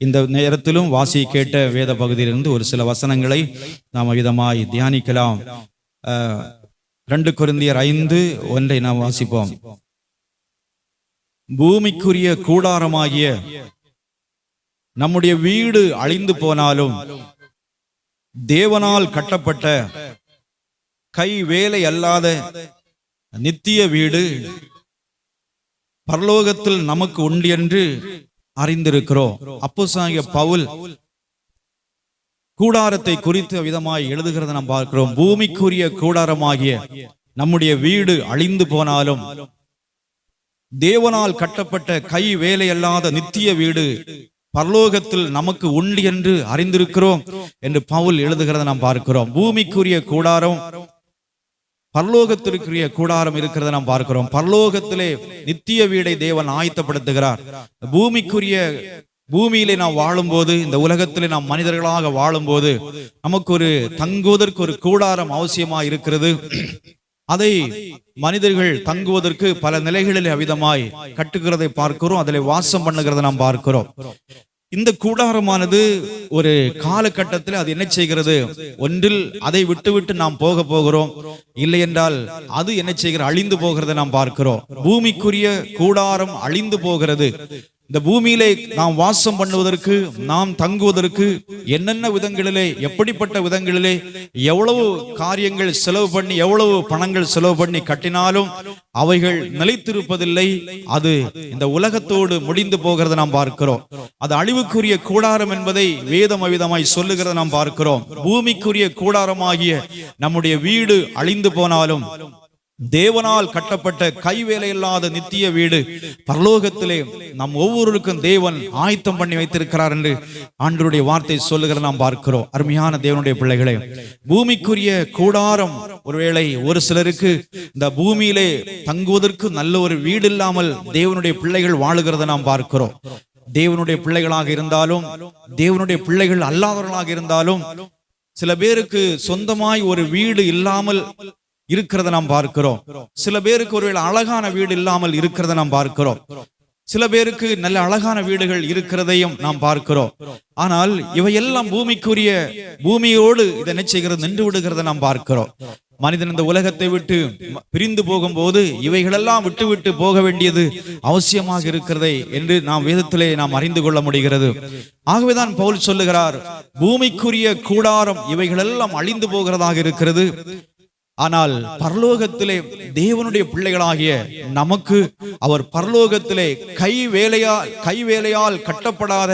இந்த நேரத்திலும் வாசி கேட்ட வேத பகுதியிலிருந்து ஒரு சில வசனங்களை நாம் விதமாய் தியானிக்கலாம். 2 கொரிந்தியர் 5:1 நாம் வாசிப்போம். பூமிக்குரிய கூடாரமாகிய நம்முடைய வீடு அழிந்து போனாலும் தேவனால் கட்டப்பட்ட கை வேலை அல்லாத நித்திய வீடு பரலோகத்தில் நமக்கு உண்டு என்று அறிந்திருக்கிறோம். அப்போஸ்தலனாகிய பவுல் கூடாரத்தை குறித்து விதமாய் எழுதுகிறத நாம் பார்க்கிறோம். பூமிக்குரிய கூடாரமாகிய நம்முடைய வீடு அழிந்து போனாலும் தேவனால் கட்டப்பட்ட கை வேலை அல்லாத நித்திய வீடு பரலோகத்தில் நமக்கு உண்டு என்று அறிந்திருக்கிறோம் என்று பவுல் எழுதுகிறத நாம் பார்க்கிறோம். பூமிக்குரிய கூடாரம், பரலோகத்திற்குரிய கூடாரம் இருக்கிறத நாம் பார்க்கிறோம். பரலோகத்திலே நித்திய வீடை தேவன் ஆயத்தப்படுத்துகிறார். பூமியிலே நாம் வாழும்போது, இந்த உலகத்திலே நாம் மனிதர்களாக வாழும்போது நமக்கு ஒரு தங்குவதற்கு ஒரு கூடாரம் அவசியமாக இருக்கிறது. அதை மனிதர்கள் தங்குவதற்கு பல நிலைகளில் அவிதமாய் கட்டுகிறதை பார்க்கிறோம். அதில் வாசம் பண்ணுகிறதை நாம் பார்க்கிறோம். இந்த கூடாரமானது ஒரு காலகட்டத்தில் அது என்ன செய்கிறது? ஒன்றில் அதை விட்டு நாம் போகிறோம். இல்லை என்றால் அது என்ன செய்கிற? அழிந்து போகிறதை நாம் பார்க்கிறோம். பூமிக்குரிய கூடாரம் அழிந்து போகிறது. இந்த பூமியிலே நாம் வாசம் பண்ணுவதற்கு, நாம் தங்குவதற்கு என்னென்ன விதங்களிலே, எப்படிப்பட்ட விதங்களிலே, எவ்வளவு காரியங்கள் செலவு பண்ணி, எவ்வளவு பணங்கள் செலவு பண்ணி கட்டினாலும் அவைகள் நிலைத்திருப்பதில்லை. அது இந்த உலகத்தோடு முடிந்து போகிறத நாம் பார்க்கிறோம். அது அழிவுக்குரிய கூடாரம் என்பதை வேதம் அவிதமாய் சொல்லுகிறத நாம் பார்க்கிறோம். பூமிக்குரிய கூடாரமாகிய நம்முடைய வீடு அழிந்து போனாலும் தேவனால் கட்டப்பட்ட கைவேலை இல்லாத நித்திய வீடு பரலோகத்திலே நம் ஒவ்வொருவருக்கும் தேவன் ஆயத்தம் பண்ணி வைத்திருக்கிறார் என்று ஆண்டவருடைய வார்த்தை சொல்லுகிறத நாம் பார்க்கிறோம். அருமையான தேவனுடைய பிள்ளைகளே, பூமிக்குரிய கூடாரம் ஒருவேளை ஒரு சிலருக்கு இந்த பூமியிலே தங்குவதற்கு நல்ல ஒரு வீடு இல்லாமல் தேவனுடைய பிள்ளைகள் வாழுகிறத நாம் பார்க்கிறோம். தேவனுடைய பிள்ளைகளாக இருந்தாலும், தேவனுடைய பிள்ளைகள் அல்லாதவர்களாக இருந்தாலும், சில பேருக்கு சொந்தமாய் ஒரு வீடு இல்லாமல் இருக்கிறத நாம் பார்க்கிறோம். சில பேருக்கு ஒருவேளை அழகான வீடு இல்லாமல் இருக்கிறத நாம் பார்க்கிறோம். சில பேருக்கு நல்ல அழகான வீடுகள் இருக்கிறதையும் நாம் பார்க்கிறோம். ஆனால் இவையெல்லாம் பூமியோடு இதை என்ன செய்கிறது? நின்று விடுகிறத நாம் பார்க்கிறோம். மனிதன் இந்த உலகத்தை விட்டு பிரிந்து போகும்போது இவைகளெல்லாம் விட்டு போக வேண்டியது அவசியமாக இருக்கிறதை என்று நாம் வேதத்திலே நாம் அறிந்து கொள்ள முடிகிறது. ஆகவேதான் பவுல் சொல்லுகிறார், பூமிக்குரிய கூடாரம் இவைகளெல்லாம் அழிந்து போகிறதாக இருக்கிறது. ஆனால் பரலோகத்திலே தேவனுடைய பிள்ளைகளாகிய நமக்கு அவர் பரலோகத்திலே கைவேலையால் கட்டப்படாத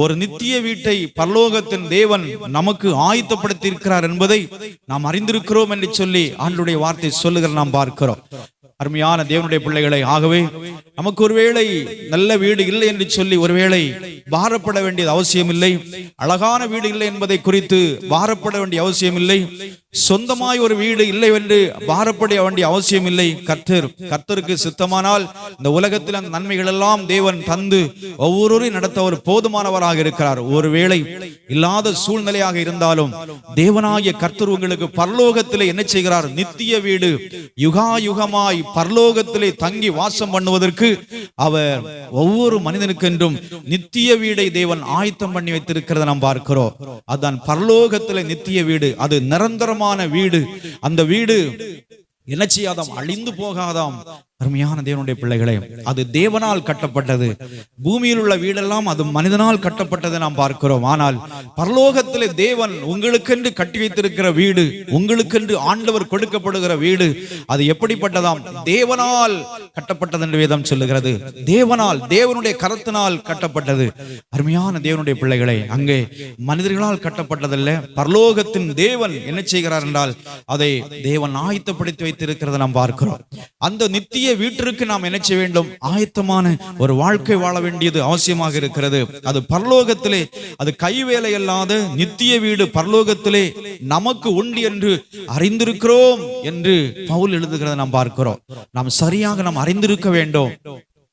ஒரு நித்திய வீட்டை பரலோகத்தின் தேவன் நமக்கு ஆயத்தப்படுத்தி இருக்கிறார் என்பதை நாம் அறிந்திருக்கிறோம் என்று சொல்லி ஆண்டவருடைய வார்த்தை சொல்லுகிற நாம் பார்க்கிறோம். அருமையான தேவனுடைய பிள்ளைகளை, ஆகவே நமக்கு ஒருவேளை நல்ல வீடு இல்லை என்று சொல்லி ஒருவேளை பாரப்பட வேண்டியது அவசியம் இல்லை. அழகான வீடு இல்லை என்பதை குறித்து பாரப்பட வேண்டிய அவசியம் இல்லை. சொந்தமாய் ஒரு வீடு இல்லை என்று பாரப்பட வேண்டிய அவசியம் இல்லை. கர்த்தருக்கு சித்தமானால் இந்த உலகத்தில் அந்த நன்மைகள் எல்லாம் தேவன் தந்து ஒவ்வொருவரையும் நடத்த ஒரு போதுமானவராக இருக்கிறார். ஒருவேளை இல்லாத சூழ்நிலையாக இருந்தாலும் தேவனாகிய கர்த்தர் உங்களுக்கு பரலோகத்திலே என்ன செய்கிறார்? நித்திய வீடு, யுகாயுகமாய் பரலோகத்திலே தங்கி வாசம் பண்ணுவதற்கு அவர் ஒவ்வொரு மனிதனுக்கென்றும் நித்திய வீடை தேவன் ஆயத்தம் பண்ணி வைத்திருக்கிறத நாம் பார்க்கிறோம். அதுதான் பரலோகத்திலே நித்திய வீடு. அது நிரந்தரமான வீடு. அந்த வீடு என்ன செய்யாதாம்? அழிந்து போகாதாம். அருமையான தேவனுடைய பிள்ளைகளே, அது தேவனால் கட்டப்பட்டது. பூமியில் உள்ள வீடெல்லாம் அது மனிதனால் கட்டப்பட்டதை நாம் பார்க்கிறோம். ஆனால் பரலோகத்திலே தேவன் உங்களுக்கென்று கட்டி வைத்திருக்கிற வீடு, உங்களுக்கென்று ஆண்டவர் கொடுக்கப்படுகிற வீடு, அது எப்படிப்பட்டதாம்? தேவனால் கட்டப்பட்டது என்று வேதம் சொல்லுகிறது. தேவனுடைய கரத்தினால் கட்டப்பட்டது. அருமையான தேவனுடைய பிள்ளைகளே, அங்கே மனிதர்களால் கட்டப்பட்டதல்ல. பரலோகத்தின் தேவன் என்ன செய்கிறார் என்றால் அதை தேவன் ஆயத்தப்படுத்தி வைத்திருக்கிறத நாம் பார்க்கிறோம். அந்த நித்திய வீட்டிற்கு நாம் என்ன செய்ய வேண்டும்? ஆயத்தமான ஒரு வாழ்க்கை வாழ வேண்டியது அவசியமாக இருக்கிறது. அது பரலோகத்திலே, அது கைவேலை அல்லாத நித்திய வீடு பரலோகத்திலே நமக்கு உண்டு என்று அறிந்திருக்கிறோம் என்று பவுல் எழுதுகிறத நாம் பார்க்கிறோம். நாம் சரியாக நாம் அறிந்திருக்க வேண்டும்.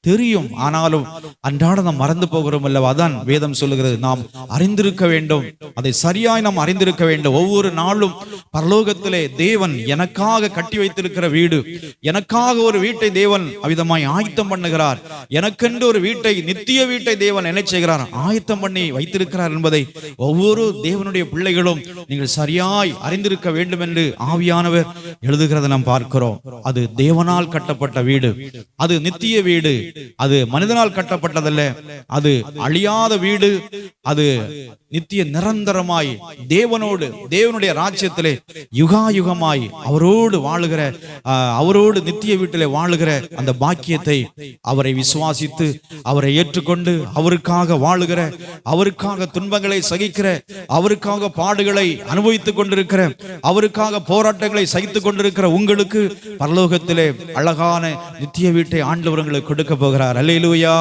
தெரியும், ஆனாலும் அன்றாட நாம் மறந்து போகிறோம் அல்லவா? அதான் வேதம் சொல்லுகிறது, நாம் அறிந்திருக்க வேண்டும், அதை சரியாய் நாம் அறிந்திருக்க வேண்டும். ஒவ்வொரு நாளும் பரலோகத்திலே தேவன் எனக்காக கட்டி வைத்திருக்கிற வீடு, எனக்காக ஒரு வீட்டை தேவன் அவிதமாய் ஆயத்தம் பண்ணுகிறார். எனக்கென்று ஒரு வீட்டை, நித்திய வீட்டை தேவன் என்ன செய்கிறார்? ஆயத்தம் பண்ணி வைத்திருக்கிறார் என்பதை ஒவ்வொரு தேவனுடைய பிள்ளைகளும் நீங்கள் சரியாய் அறிந்திருக்க வேண்டும் என்று ஆவியானவர் எழுதுகிறதை நாம் பார்க்கிறோம். அது தேவனால் கட்டப்பட்ட வீடு, அது நித்திய வீடு, அது மனிதனால் கட்டப்பட்டதல்ல, அது அழியாத வீடு, அது நித்திய நிரந்தரமாய் தேவனோடு, தேவனுடைய ராஜ்யத்திலே யுகாயுகமாய் அவரோடு வாழுகிற, அவரோடு நித்திய வீட்டிலே வாழுகிற அந்த பாக்கியத்தை, அவரை விசுவாசித்து அவரை ஏற்றுக்கொண்டு அவருக்காக வாழுகிற, அவருக்காக துன்பங்களை சகிக்கிற, அவருக்காக பாடுகளை அனுபவித்துக் கொண்டிருக்கிற, அவருக்காக போராட்டங்களை சகித்துக் கொண்டிருக்கிற உங்களுக்கு பரலோகத்திலே அழகான நித்திய வீட்டை ஆண்டவர் உங்களுக்கு கொடுக்க போகிறார். அல்லேலூயா,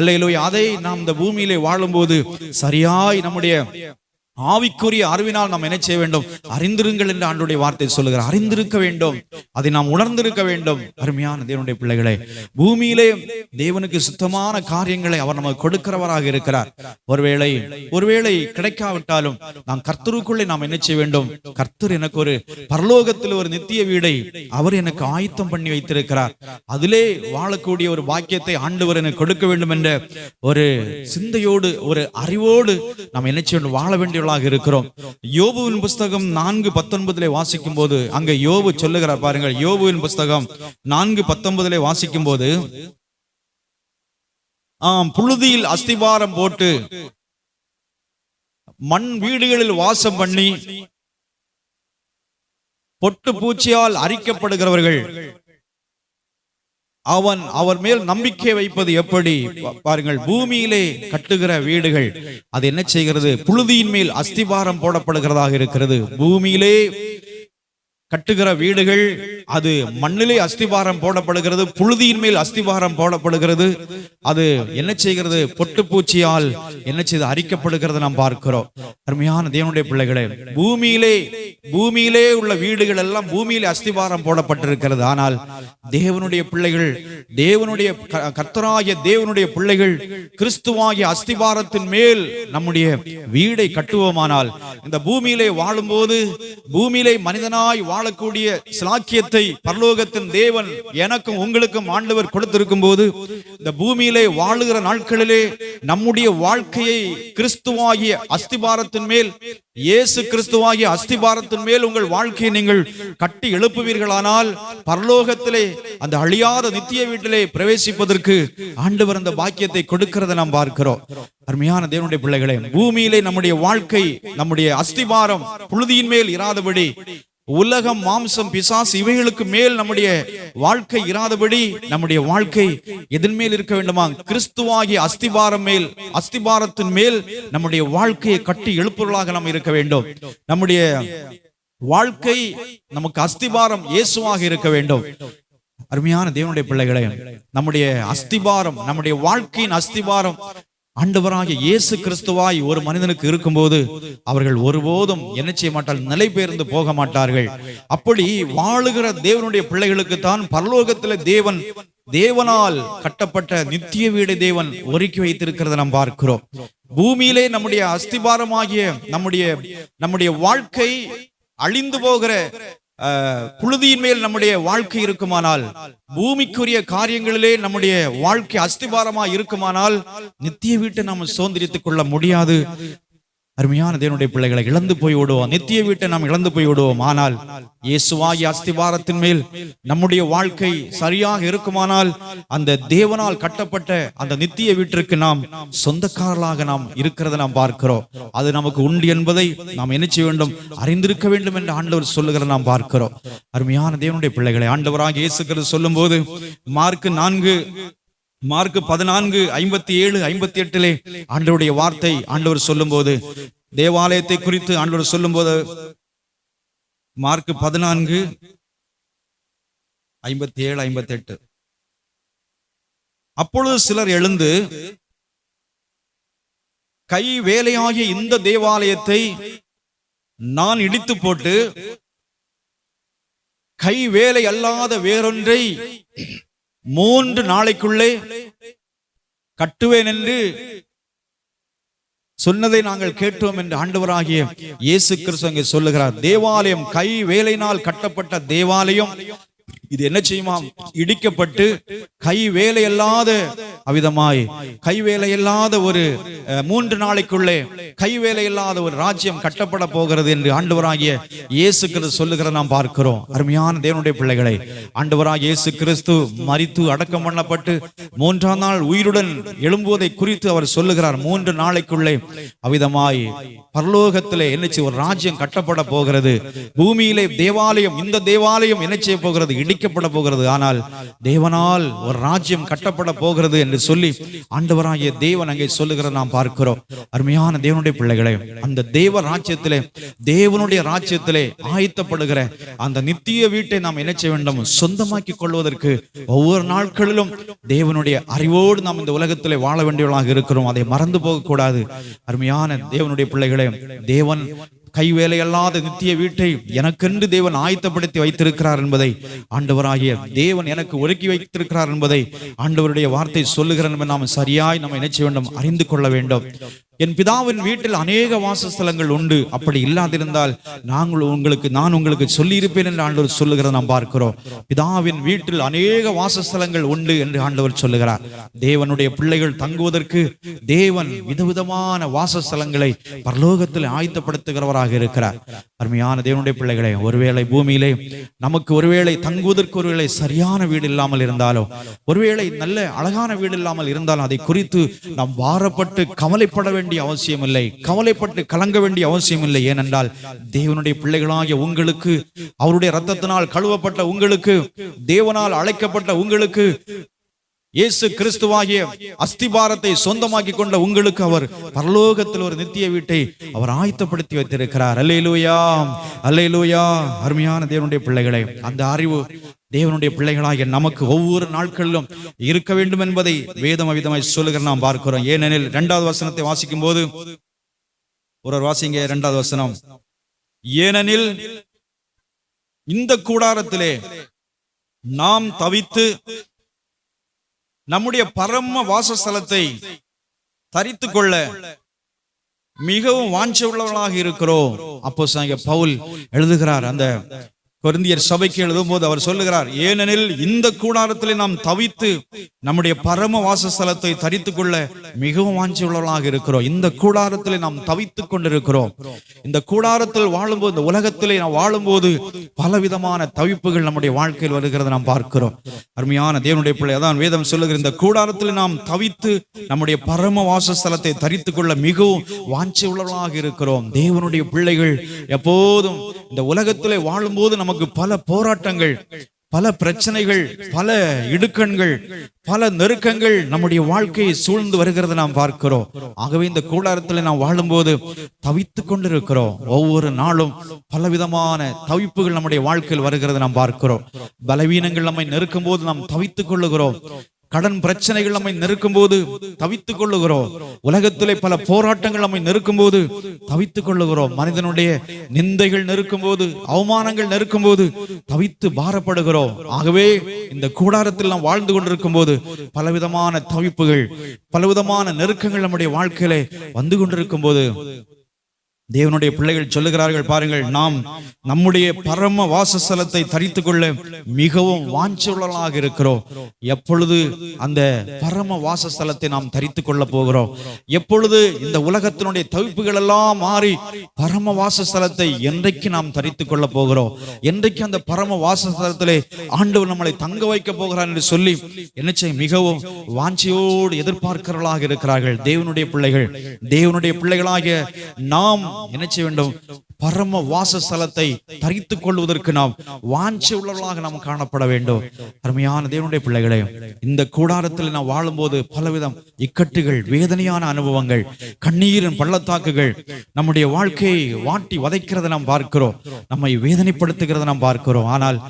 அல்லேலூயா. அதை நாம் இந்த பூமியிலே வாழும்போது சரியாய் நம்முடைய ஆவிக்குரிய அறிவினால் நாம் என்ன செய்ய வேண்டும்? அறிந்திருங்கள் என்று ஆண்டவருடைய வார்த்தை சொல்லுகிறார். அறிந்திருக்க வேண்டும், அதை நாம் உணர்ந்திருக்க வேண்டும். அருமையான தேவனுடைய பிள்ளைகளே, பூமியிலே தேவனுக்கு சுத்தமான காரியங்களை அவர் நமக்கு கொடுக்கிறவராக இருக்கிறார். ஒருவேளை கிடைக்காவிட்டாலும் நாம் கர்த்தருக்குள்ளே நாம் என்ன செய்ய வேண்டும்? கர்த்தர் எனக்கு ஒரு பரலோகத்தில் ஒரு நித்திய வீடை அவர் எனக்கு ஆயத்தம் பண்ணி வைத்திருக்கிறார், அதிலே வாழக்கூடிய ஒரு பாக்கியத்தை ஆண்டவர் எனக்கு கொடுக்க வேண்டும் என்ற ஒரு சிந்தையோடு, ஒரு அறிவோடு நாம் என்ன செய்ய வேண்டும்? வாழ வேண்டிய இருக்கிறோம். யோபுவின் புஸ்தகம் 4:19 வாசிக்கும் போது அங்க யோபு சொல்லுகிறார் பாருங்கள். யோபுவின் புஸ்தகம் 4:19 வாசிக்கும் போது, புழுதியில் அஸ்திபாரம் போட்டு மண் வீடுகளில் வாசம் பண்ணி பொட்டு பூச்சியால் அரிக்கப்படுகிறவர்கள் அவர் மேல் நம்பிக்கை வைப்பது எப்படி? பாருங்கள், பூமியிலே கட்டுகிற வீடுகள் அது என்ன செய்கிறது? புழுதியின் மேல் அஸ்திபாரம் போடப்படுகிறதாக இருக்கிறது. பூமியிலே கட்டுகிற வீடுகள் அது மண்ணிலே அஸ்திபாரம் போடப்படுகிறது, புழுதியின் மேல் அஸ்திபாரம் போடப்படுகிறது. அது என்ன செய்கிறது? பொட்டுப்பூச்சியால் என்ன செய்து அரிக்கப்படுகிறது நாம் பார்க்கிறோம். அருமையான தேவனுடைய பிள்ளைகளே, பூமியிலே உள்ள வீடுகள் எல்லாம் பூமியிலே அஸ்திபாரம் போடப்பட்டிருக்கிறது. ஆனால் தேவனுடைய பிள்ளைகள், தேவனுடைய கர்த்தராகிய தேவனுடைய பிள்ளைகள் கிறிஸ்துவாகிய அஸ்திபாரத்தின் மேல் நம்முடைய வீடை கட்டுவோமானால், இந்த பூமியிலே வாழும்போது, பூமியிலே மனிதனாய் வாழக்கூடிய சிலாக்கியத்தை பரலோகத்தின் தேவன் எனக்கும் உங்களுக்கும் ஆண்டவர் கொடுத்திருக்கும் போது, இந்த பூமியிலே வாழுகிற நாட்களிலே நம்முடைய வாழ்க்கையை கிறிஸ்துவாகிய அஸ்திபாரத்தின் மேல், இயேசு கிறிஸ்துவாகிய அஸ்திபாரத்தின் மேல் உங்கள் வாழ்க்கையை நீங்கள் கட்டி எழுப்புவீர்களானால், பரலோகத்திலே அந்த அழியாத நித்திய வீட்டிலே பிரவேசிப்பதற்கு ஆண்டவர் அந்த பாக்கியத்தை கொடுக்கிறதை நாம் பார்க்கிறோம். அருமையான தேவனுடைய பிள்ளைகளே, பூமியிலே நம்முடைய வாழ்க்கை, நம்முடைய அஸ்திபாரம் புழுதியின் மேல் இராதபடி, உலகம், மாம்சம், பிசாசு இவைகளுக்கு மேல் நம்முடைய வாழ்க்கை இராதபடி நம்முடைய வாழ்க்கை எதன் மேல் இருக்க வேண்டுமா? கிறிஸ்துவாகிய அஸ்திபாரம் மேல், அஸ்திபாரத்தின் மேல் நம்முடைய வாழ்க்கையை கட்டி எழுப்புவர்களாக நாம் இருக்க வேண்டும். நம்முடைய வாழ்க்கை, நமக்கு அஸ்திபாரம் இயேசுவாக இருக்க வேண்டும். அருமையான தேவனுடைய பிள்ளைகளே, நம்முடைய அஸ்திபாரம், நம்முடைய வாழ்க்கையின் அஸ்திபாரம் ஆண்டவராகிய இயேசு கிறிஸ்துவாய் ஒரு மனிதனுக்கு இருக்கும்போது அவர்கள் ஒருபோதும் என்ன செய்ய மாட்டார்கள்? நிலை பெயர்ந்து போக மாட்டார்கள். அப்படி வாழுகிற தேவனுடைய பிள்ளைகளுக்கு தான் பரலோகத்தில் தேவனால் கட்டப்பட்ட நித்திய வீடை தேவன் ஒதுக்கி வைத்திருக்கிறத நாம் பார்க்கிறோம். பூமியிலே நம்முடைய அஸ்திபாரமாகிய நம்முடைய வாழ்க்கை அழிந்து போகிற புழுதியின் மேல் நம்முடைய வாழ்க்கை இருக்குமானால், பூமிக்குரிய காரியங்களிலே நம்முடைய வாழ்க்கை அஸ்திபாரமா இருக்குமானால், நித்திய வீட்டை நாம் சுதந்திரித்துக் கொள்ள முடியாது. அருமையான தேவனுடைய பிள்ளைகளை, இழந்து போய் விடுவோம், நித்திய வீட்டை நாம் இழந்து போய் விடுவோம். ஆனால் இயேசுவாகிய அஸ்திபாரத்தின் மேல் நம்முடைய வாழ்க்கை சரியாக இருக்குமானால், அந்த தேவனால் கட்டப்பட்ட அந்த நித்திய வீட்டிற்கு நாம் சொந்தக்காரர்களாக நாம் இருக்கிறத நாம் பார்க்கிறோம். அது நமக்கு உண்டு என்பதை நாம் என்ன செய்ய வேண்டும்? அறிந்திருக்க வேண்டும் என்று ஆண்டவர் சொல்லுகிற நாம் பார்க்கிறோம். அருமையான தேவனுடைய பிள்ளைகளை, ஆண்டவராக இயேசு கிறிஸ்து சொல்லும் போது மார்க் 14:57-58 ஆண்டவருடைய வார்த்தை ஆண்டவர் சொல்லும் போது, தேவாலயத்தை குறித்து ஆண்டவர் சொல்லும் போது, மார்க் 14:57-58, அப்பொழுது சிலர் எழுந்து, கை வேலையாகிய இந்த தேவாலயத்தை நான் இடித்து போட்டு கை வேலை அல்லாத வேறொன்றை 3 நாளைக்குள்ளே கட்டுவேன் என்று சொன்னதை நாங்கள் கேட்டோம் என்று ஆண்டவராகிய இயேசு கிறிஸ்து அங்கே சொல்லுகிறார். தேவாலயம், கை வேலையினால் கட்டப்பட்ட தேவாலயம் இது என்ன செய்யுமா? இடிக்கப்பட்டு கை வேலை அல்லாத அவிதமாய் கை வேலை இல்லாத ஒரு 3 நாளைக்குள்ளே கை வேலை இல்லாத ஒரு ராஜ்யம் கட்டப்பட போகிறது என்று ஆண்டவராகிய இயேசு கிறிஸ்து சொல்லுகிறத நாம் பார்க்கிறோம். அருமையான தேவனுடைய பிள்ளைகளை, ஆண்டவராகிய இயேசு கிறிஸ்து மரித்து அடக்கம் பண்ணப்பட்டு 3ஆம் நாள் உயிருடன் எழும்புவதை குறித்து அவர் சொல்லுகிறார். 3 நாளைக்குள்ளே அவிதமாய் பரலோகத்திலே என்ன செய்ய ஒரு ராஜ்யம் கட்டப்பட போகிறது. பூமியிலே தேவாலயம், இந்த தேவாலயம் என்ன செய்ய போகிறது? இடிக்கப்பட போகிறது. ஆனால் தேவனால் ஒரு ராஜ்யம் கட்டப்பட போகிறது என்று சொல்லி ஆண்டவராகிய தேவன் அங்கே சொல்லுகிறத நாம் பார்க்கிறோம். அருமையான தேவனுடைய பிள்ளைகளே, அந்த தேவ ராஜ்யத்திலே, தேவனுடைய ராஜ்யத்திலே ஆயத்தப்படுகிற அந்த நித்திய வீட்டை நாம் என்ன செய்ய வேண்டும்? சொந்தமாக்கி கொள்வதற்கு ஒவ்வொரு நாட்களிலும் தேவனுடைய அறிவோடு நாம் இந்த உலகத்திலே வாழ வேண்டியவர்களாக இருக்கிறோம். அதை மறந்து போகக்கூடாது. அருமையான தேவனுடைய பிள்ளைகளே, தேவன் கைவேலை அல்லாத நித்திய வீட்டை எனக்கென்று தேவன் ஆயத்தப்படுத்தி வைத்திருக்கிறார் என்பதை, ஆண்டவராகிய தேவன் எனக்கு ஒதுக்கி வைத்திருக்கிறார் என்பதை ஆண்டவருடைய வார்த்தை சொல்லுகிறார் என்பதை நாம் சரியாய் நம்ம நினைச்ச வேண்டும், அறிந்து கொள்ள வேண்டும். என் பிதாவின் வீட்டில் அநேக வாசஸ்தலங்கள் உண்டு, அப்படி இல்லாதிருந்தால் நான் உங்களுக்கு சொல்லி இருப்பேன் என்று ஆண்டவர் சொல்லுகிறத நாம் பார்க்கிறோம். பிதாவின் வீட்டில் அநேக வாசஸ்தலங்கள் உண்டு என்று ஆண்டவர் சொல்லுகிறார். தேவனுடைய பிள்ளைகள் தங்குவதற்கு தேவன் விதவிதமான வாசஸ்தலங்களை பரலோகத்தில் ஆயத்தப்படுத்துகிறவராக இருக்கிறார். அருமையான தேவனுடைய பிள்ளைகளே, ஒருவேளை பூமியிலே நமக்கு ஒருவேளை தங்குவதற்கு ஒருவேளை சரியான வீடு இல்லாமல் இருந்தாலோ, ஒருவேளை நல்ல அழகான வீடு இல்லாமல் இருந்தாலும் அதை குறித்து நாம் வாரப்பட்டு கவலைப்பட வேண்டிய அவசியம் இல்லை, கவலைப்பட்டு கலங்க வேண்டிய அவசியம் இல்லை. ஏனென்றால் தேவனுடைய பிள்ளைகளாகிய உங்களுக்கு, அவருடைய இரத்தத்தினால் கழுவப்பட்ட உங்களுக்கு, தேவனால் அழைக்கப்பட்ட உங்களுக்கு, இயேசு கிறிஸ்துவாகிய அஸ்திபாரத்தை சொந்தமாக்கி கொண்ட உங்களுக்கு அவர் பரலோகத்தில் ஒரு நித்திய வீட்டை அவர் ஆயத்தப்படுத்தி வைத்திருக்கிறார். அல்லேலூயா, அல்லேலூயா. அருமையான தேவனுடைய பிள்ளைகளை, அந்த அறிவு தேவனுடைய பிள்ளைகளாகிய நமக்கு ஒவ்வொரு நாட்களிலும் இருக்க வேண்டும் என்பதை வேதம் அவிதமாய் சொல்லுகிற நாம் பார்க்கிறோம். ஏனெனில் 2வது வசனத்தை வாசிக்கும் போது, ஒரு வாசிங்க 2வது வசனம். ஏனெனில் இந்த கூடாரத்திலே நாம் தவித்து நம்முடைய பரம வாசஸ்தலத்தை தரித்து கொள்ள மிகவும் வாஞ்சை உள்ளவர்களாக இருக்கிறோம். அப்போஸ்தலனாகிய பவுல் எழுதுகிறார். அந்த கொரிந்தியர் சபைக்கு எழுதும் போது அவர் சொல்லுகிறார், ஏனெனில் இந்த கூடாரத்திலே நாம் தவித்து நம்முடைய பரம வாசஸ்தலத்தை தரித்துக் கொள்ள மிகவும் வாஞ்சி உள்ளவர்களாக இருக்கிறோம். இந்த கூடாரத்திலே நாம் தவித்துக் கொண்டிருக்கிறோம். இந்த கூடாரத்தில் வாழும்போது, இந்த உலகத்திலே நாம் வாழும்போது பலவிதமான தவிப்புகள் நம்முடைய வாழ்க்கையில் வருகிறத நாம் பார்க்கிறோம். அருமையான தேவனுடைய பிள்ளை, அதான் வேதம் சொல்லுகிற இந்த கூடாரத்தில் நாம் தவித்து நம்முடைய பரம வாசஸ்தலத்தை தரித்துக் கொள்ள மிகவும் வாஞ்சி உள்ளவர்களாக இருக்கிறோம். தேவனுடைய பிள்ளைகள் எப்போதும் இந்த உலகத்திலே வாழும்போது நமக்கு பல போராட்டங்கள், பல பிரச்சனைகள், பல இடுக்கண்கள், பல நெருக்கங்கள் நம்முடைய வாழ்க்கையை சூழ்ந்து வருகிறத நாம் பார்க்கிறோம். ஆகவே இந்த கூடாரத்தில் நாம் வாழும்போது தவித்துக் கொண்டிருக்கிறோம். ஒவ்வொரு நாளும் பலவிதமான தவிப்புகள் நம்முடைய வாழ்க்கையில் வருகிறத நாம் பார்க்கிறோம். பலவீனங்கள் நம்மை நெருக்கும் போது நாம் தவித்துக் கொள்ளுகிறோம். கடன் பிரச்சனைகள் நம்மை நெருக்கும் போது தவித்துக் கொள்ளுகிறோம். உலகத்திலே பல போராட்டங்கள் நம்மை நெருக்கும் போது தவித்துக் கொள்ளுகிறோம். மனிதனுடைய நிந்தைகள் நெருக்கும் போது, அவமானங்கள் நெருக்கும் போது தவித்து பாரப்படுகிறோம். ஆகவே இந்த கூடாரத்தில் நாம் வாழ்ந்து கொண்டிருக்கும் போது பலவிதமான தவிப்புகள், பலவிதமான நெருக்கங்கள் நம்முடைய வாழ்க்கையிலே வந்து கொண்டிருக்கும் போது தேவனுடைய பிள்ளைகள் சொல்லுகிறார்கள், பாருங்கள், நாம் நம்முடைய பரம வாசஸ்தலத்தை தரித்துக் கொள்ள மிகவும் வாஞ்சையுள்ளவர்களாக இருக்கிறோம். எப்பொழுது அந்த பரம வாசஸ்தலத்தை நாம் தரித்துக் கொள்ள போகிறோம்? எப்பொழுது இந்த உலகத்தினுடைய தவிப்புகள் எல்லாம் மாறி பரம வாசஸ்தலத்தை என்றைக்கு நாம் தரித்துக் கொள்ள போகிறோம்? என்றைக்கு அந்த பரம வாசஸ்தலத்திலே ஆண்டவர் நம்மளை தங்க வைக்க போகிறார் என்று சொல்லி என்ன செய்ய மிகவும் வாஞ்சையோடு எதிர்பார்க்கிறவர்களாக இருக்கிறார்கள் தேவனுடைய பிள்ளைகள். தேவனுடைய பிள்ளைகளாகிய நாம் என்ன செய்ய வேண்டும்? பரம வாசஸ்தலத்தை தரித்துக் கொள்வதற்கு நாம் வாஞ்சை உள்ளவர்களாக நாம் காணப்பட வேண்டும். அருமையான தேவனுடைய பிள்ளைகளே, இந்த கூடாரத்தில் நாம் வாழும்போது பலவிதம் இக்கட்டுகள், வேதனையான அனுபவங்கள், கண்ணீரின் பள்ளத்தாக்குகள் நம்முடைய வாழ்க்கையை வாட்டி வதைக்கிறத நாம் பார்க்கிறோம், நம்மை வேதனைப்படுத்துகிறத நாம் பார்க்கிறோம். ஆனால்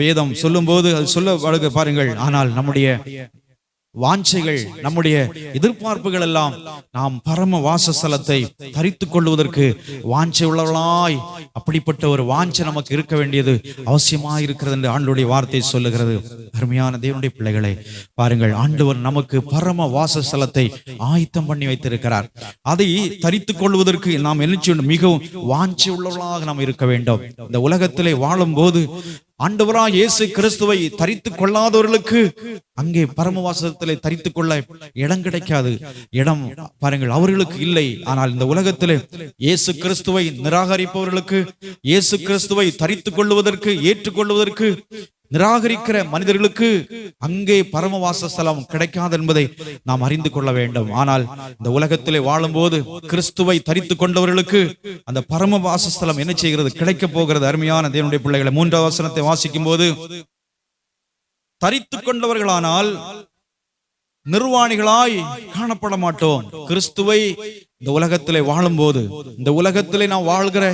வேதம் சொல்லும் போது அது சொல்ல பாருங்கள், ஆனால் நம்முடைய வாஞ்சைகள், நம்முடைய எதிர்பார்ப்புகள் எல்லாம் நாம் பரம வாசஸ்தலத்தை தரித்துக் கொள்வதற்கு வாஞ்சை உள்ளவர்களாய், அப்படிப்பட்ட ஒரு வாஞ்சை நமக்கு இருக்க வேண்டியது அவசியமாய் இருக்கிறது என்று ஆண்டவருடைய வார்த்தை சொல்லுகிறது. அருமையான தேவனுடைய பிள்ளைகளை பாருங்கள், ஆண்டவர் நமக்கு பரம வாசஸ்தலத்தை ஆயத்தம் பண்ணி வைத்திருக்கிறார். அதை தரித்துக் கொள்வதற்கு நாம் என்ன செய்யணும்? மிகவும் வாஞ்சை உள்ளவர்களாக நாம் இருக்க வேண்டும். இந்த உலகத்திலே வாழும் போது ஆண்டவராய் இயேசு கிறிஸ்துவை தரித்துக் கொள்ளாதவர்களுக்கு அங்கே பரமவாசத்திலே தரித்துக் கொள்ள இடம் கிடைக்காது. இடம் பாருங்கள், அவர்களுக்கு இல்லை. ஆனால் இந்த உலகத்திலே இயேசு கிறிஸ்துவை நிராகரிப்பவர்களுக்கு, இயேசு கிறிஸ்துவை தரித்துக் கொள்வதற்கு, ஏற்றுக்கொள்வதற்கு நிராகரிக்கிற மனிதர்களுக்கு அங்கே பரமவாசஸ்தலம் கிடைக்காது என்பதை நாம் அறிந்து கொள்ள வேண்டும். ஆனால் இந்த உலகத்திலே வாழும்போது கிறிஸ்துவை தரித்துக் கொண்டவர்களுக்கு அந்த பரமவாசஸ்தலம் என்ன செய்கிறது? கிடைக்க போகிறது. அருமையான தேவனுடைய பிள்ளைகளை, 3ஆம் வசனத்தை வாசிக்கும் போது, தரித்துக் கொண்டவர்களானால் நிர்வாணிகளாய் காணப்பட மாட்டோம். கிறிஸ்துவை இந்த உலகத்திலே வாழும்போது, இந்த உலகத்திலே நாம் வாழ்கிற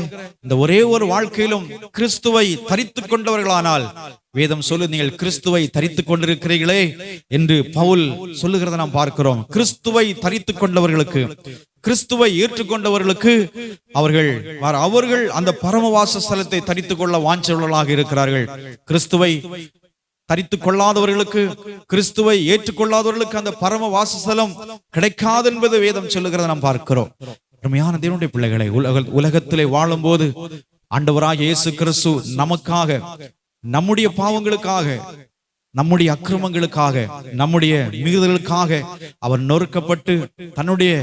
இந்த ஒரே ஒரு வாழ்க்கையிலும் கிறிஸ்துவை தரித்துக் கொண்டவர்களானால், வேதம் சொல்லு, நீங்கள் கிறிஸ்துவை தரித்துக் கொண்டிருக்கிறீர்களே என்று பவுல் சொல்லுகிறத நாம் பார்க்கிறோம். கிறிஸ்துவை தரித்துக் கொண்டவர்களுக்கு, கிறிஸ்துவை ஏற்றுக்கொண்டவர்களுக்கு அவர்கள் அந்த பரமவாசஸ்தலத்தை தரித்துக் கொள்ள வாஞ்சையுள்ளவர்களாக இருக்கிறார்கள். கிறிஸ்துவை தரித்துக் கொள்ளாதவர்களுக்கு, கிறிஸ்துவை ஏற்றுக்கொள்ளாதவர்களுக்கு அந்த பரம வாசஸ்தலம் கிடைக்காது என்பது வேதம் சொல்லுகிறத நாம் பார்க்கிறோம். அருமையான தேவனுடைய பிள்ளைகளை, உலகத்திலே வாழும் போது ஆண்டவராகிய இயேசு கிறிஸ்து நமக்காக, நம்முடைய பாவங்களுக்காக, நம்முடைய அக்கிரமங்களுக்காக, நம்முடைய மீறுதலுக்காக அவர் நொறுக்கப்பட்டு தன்னுடைய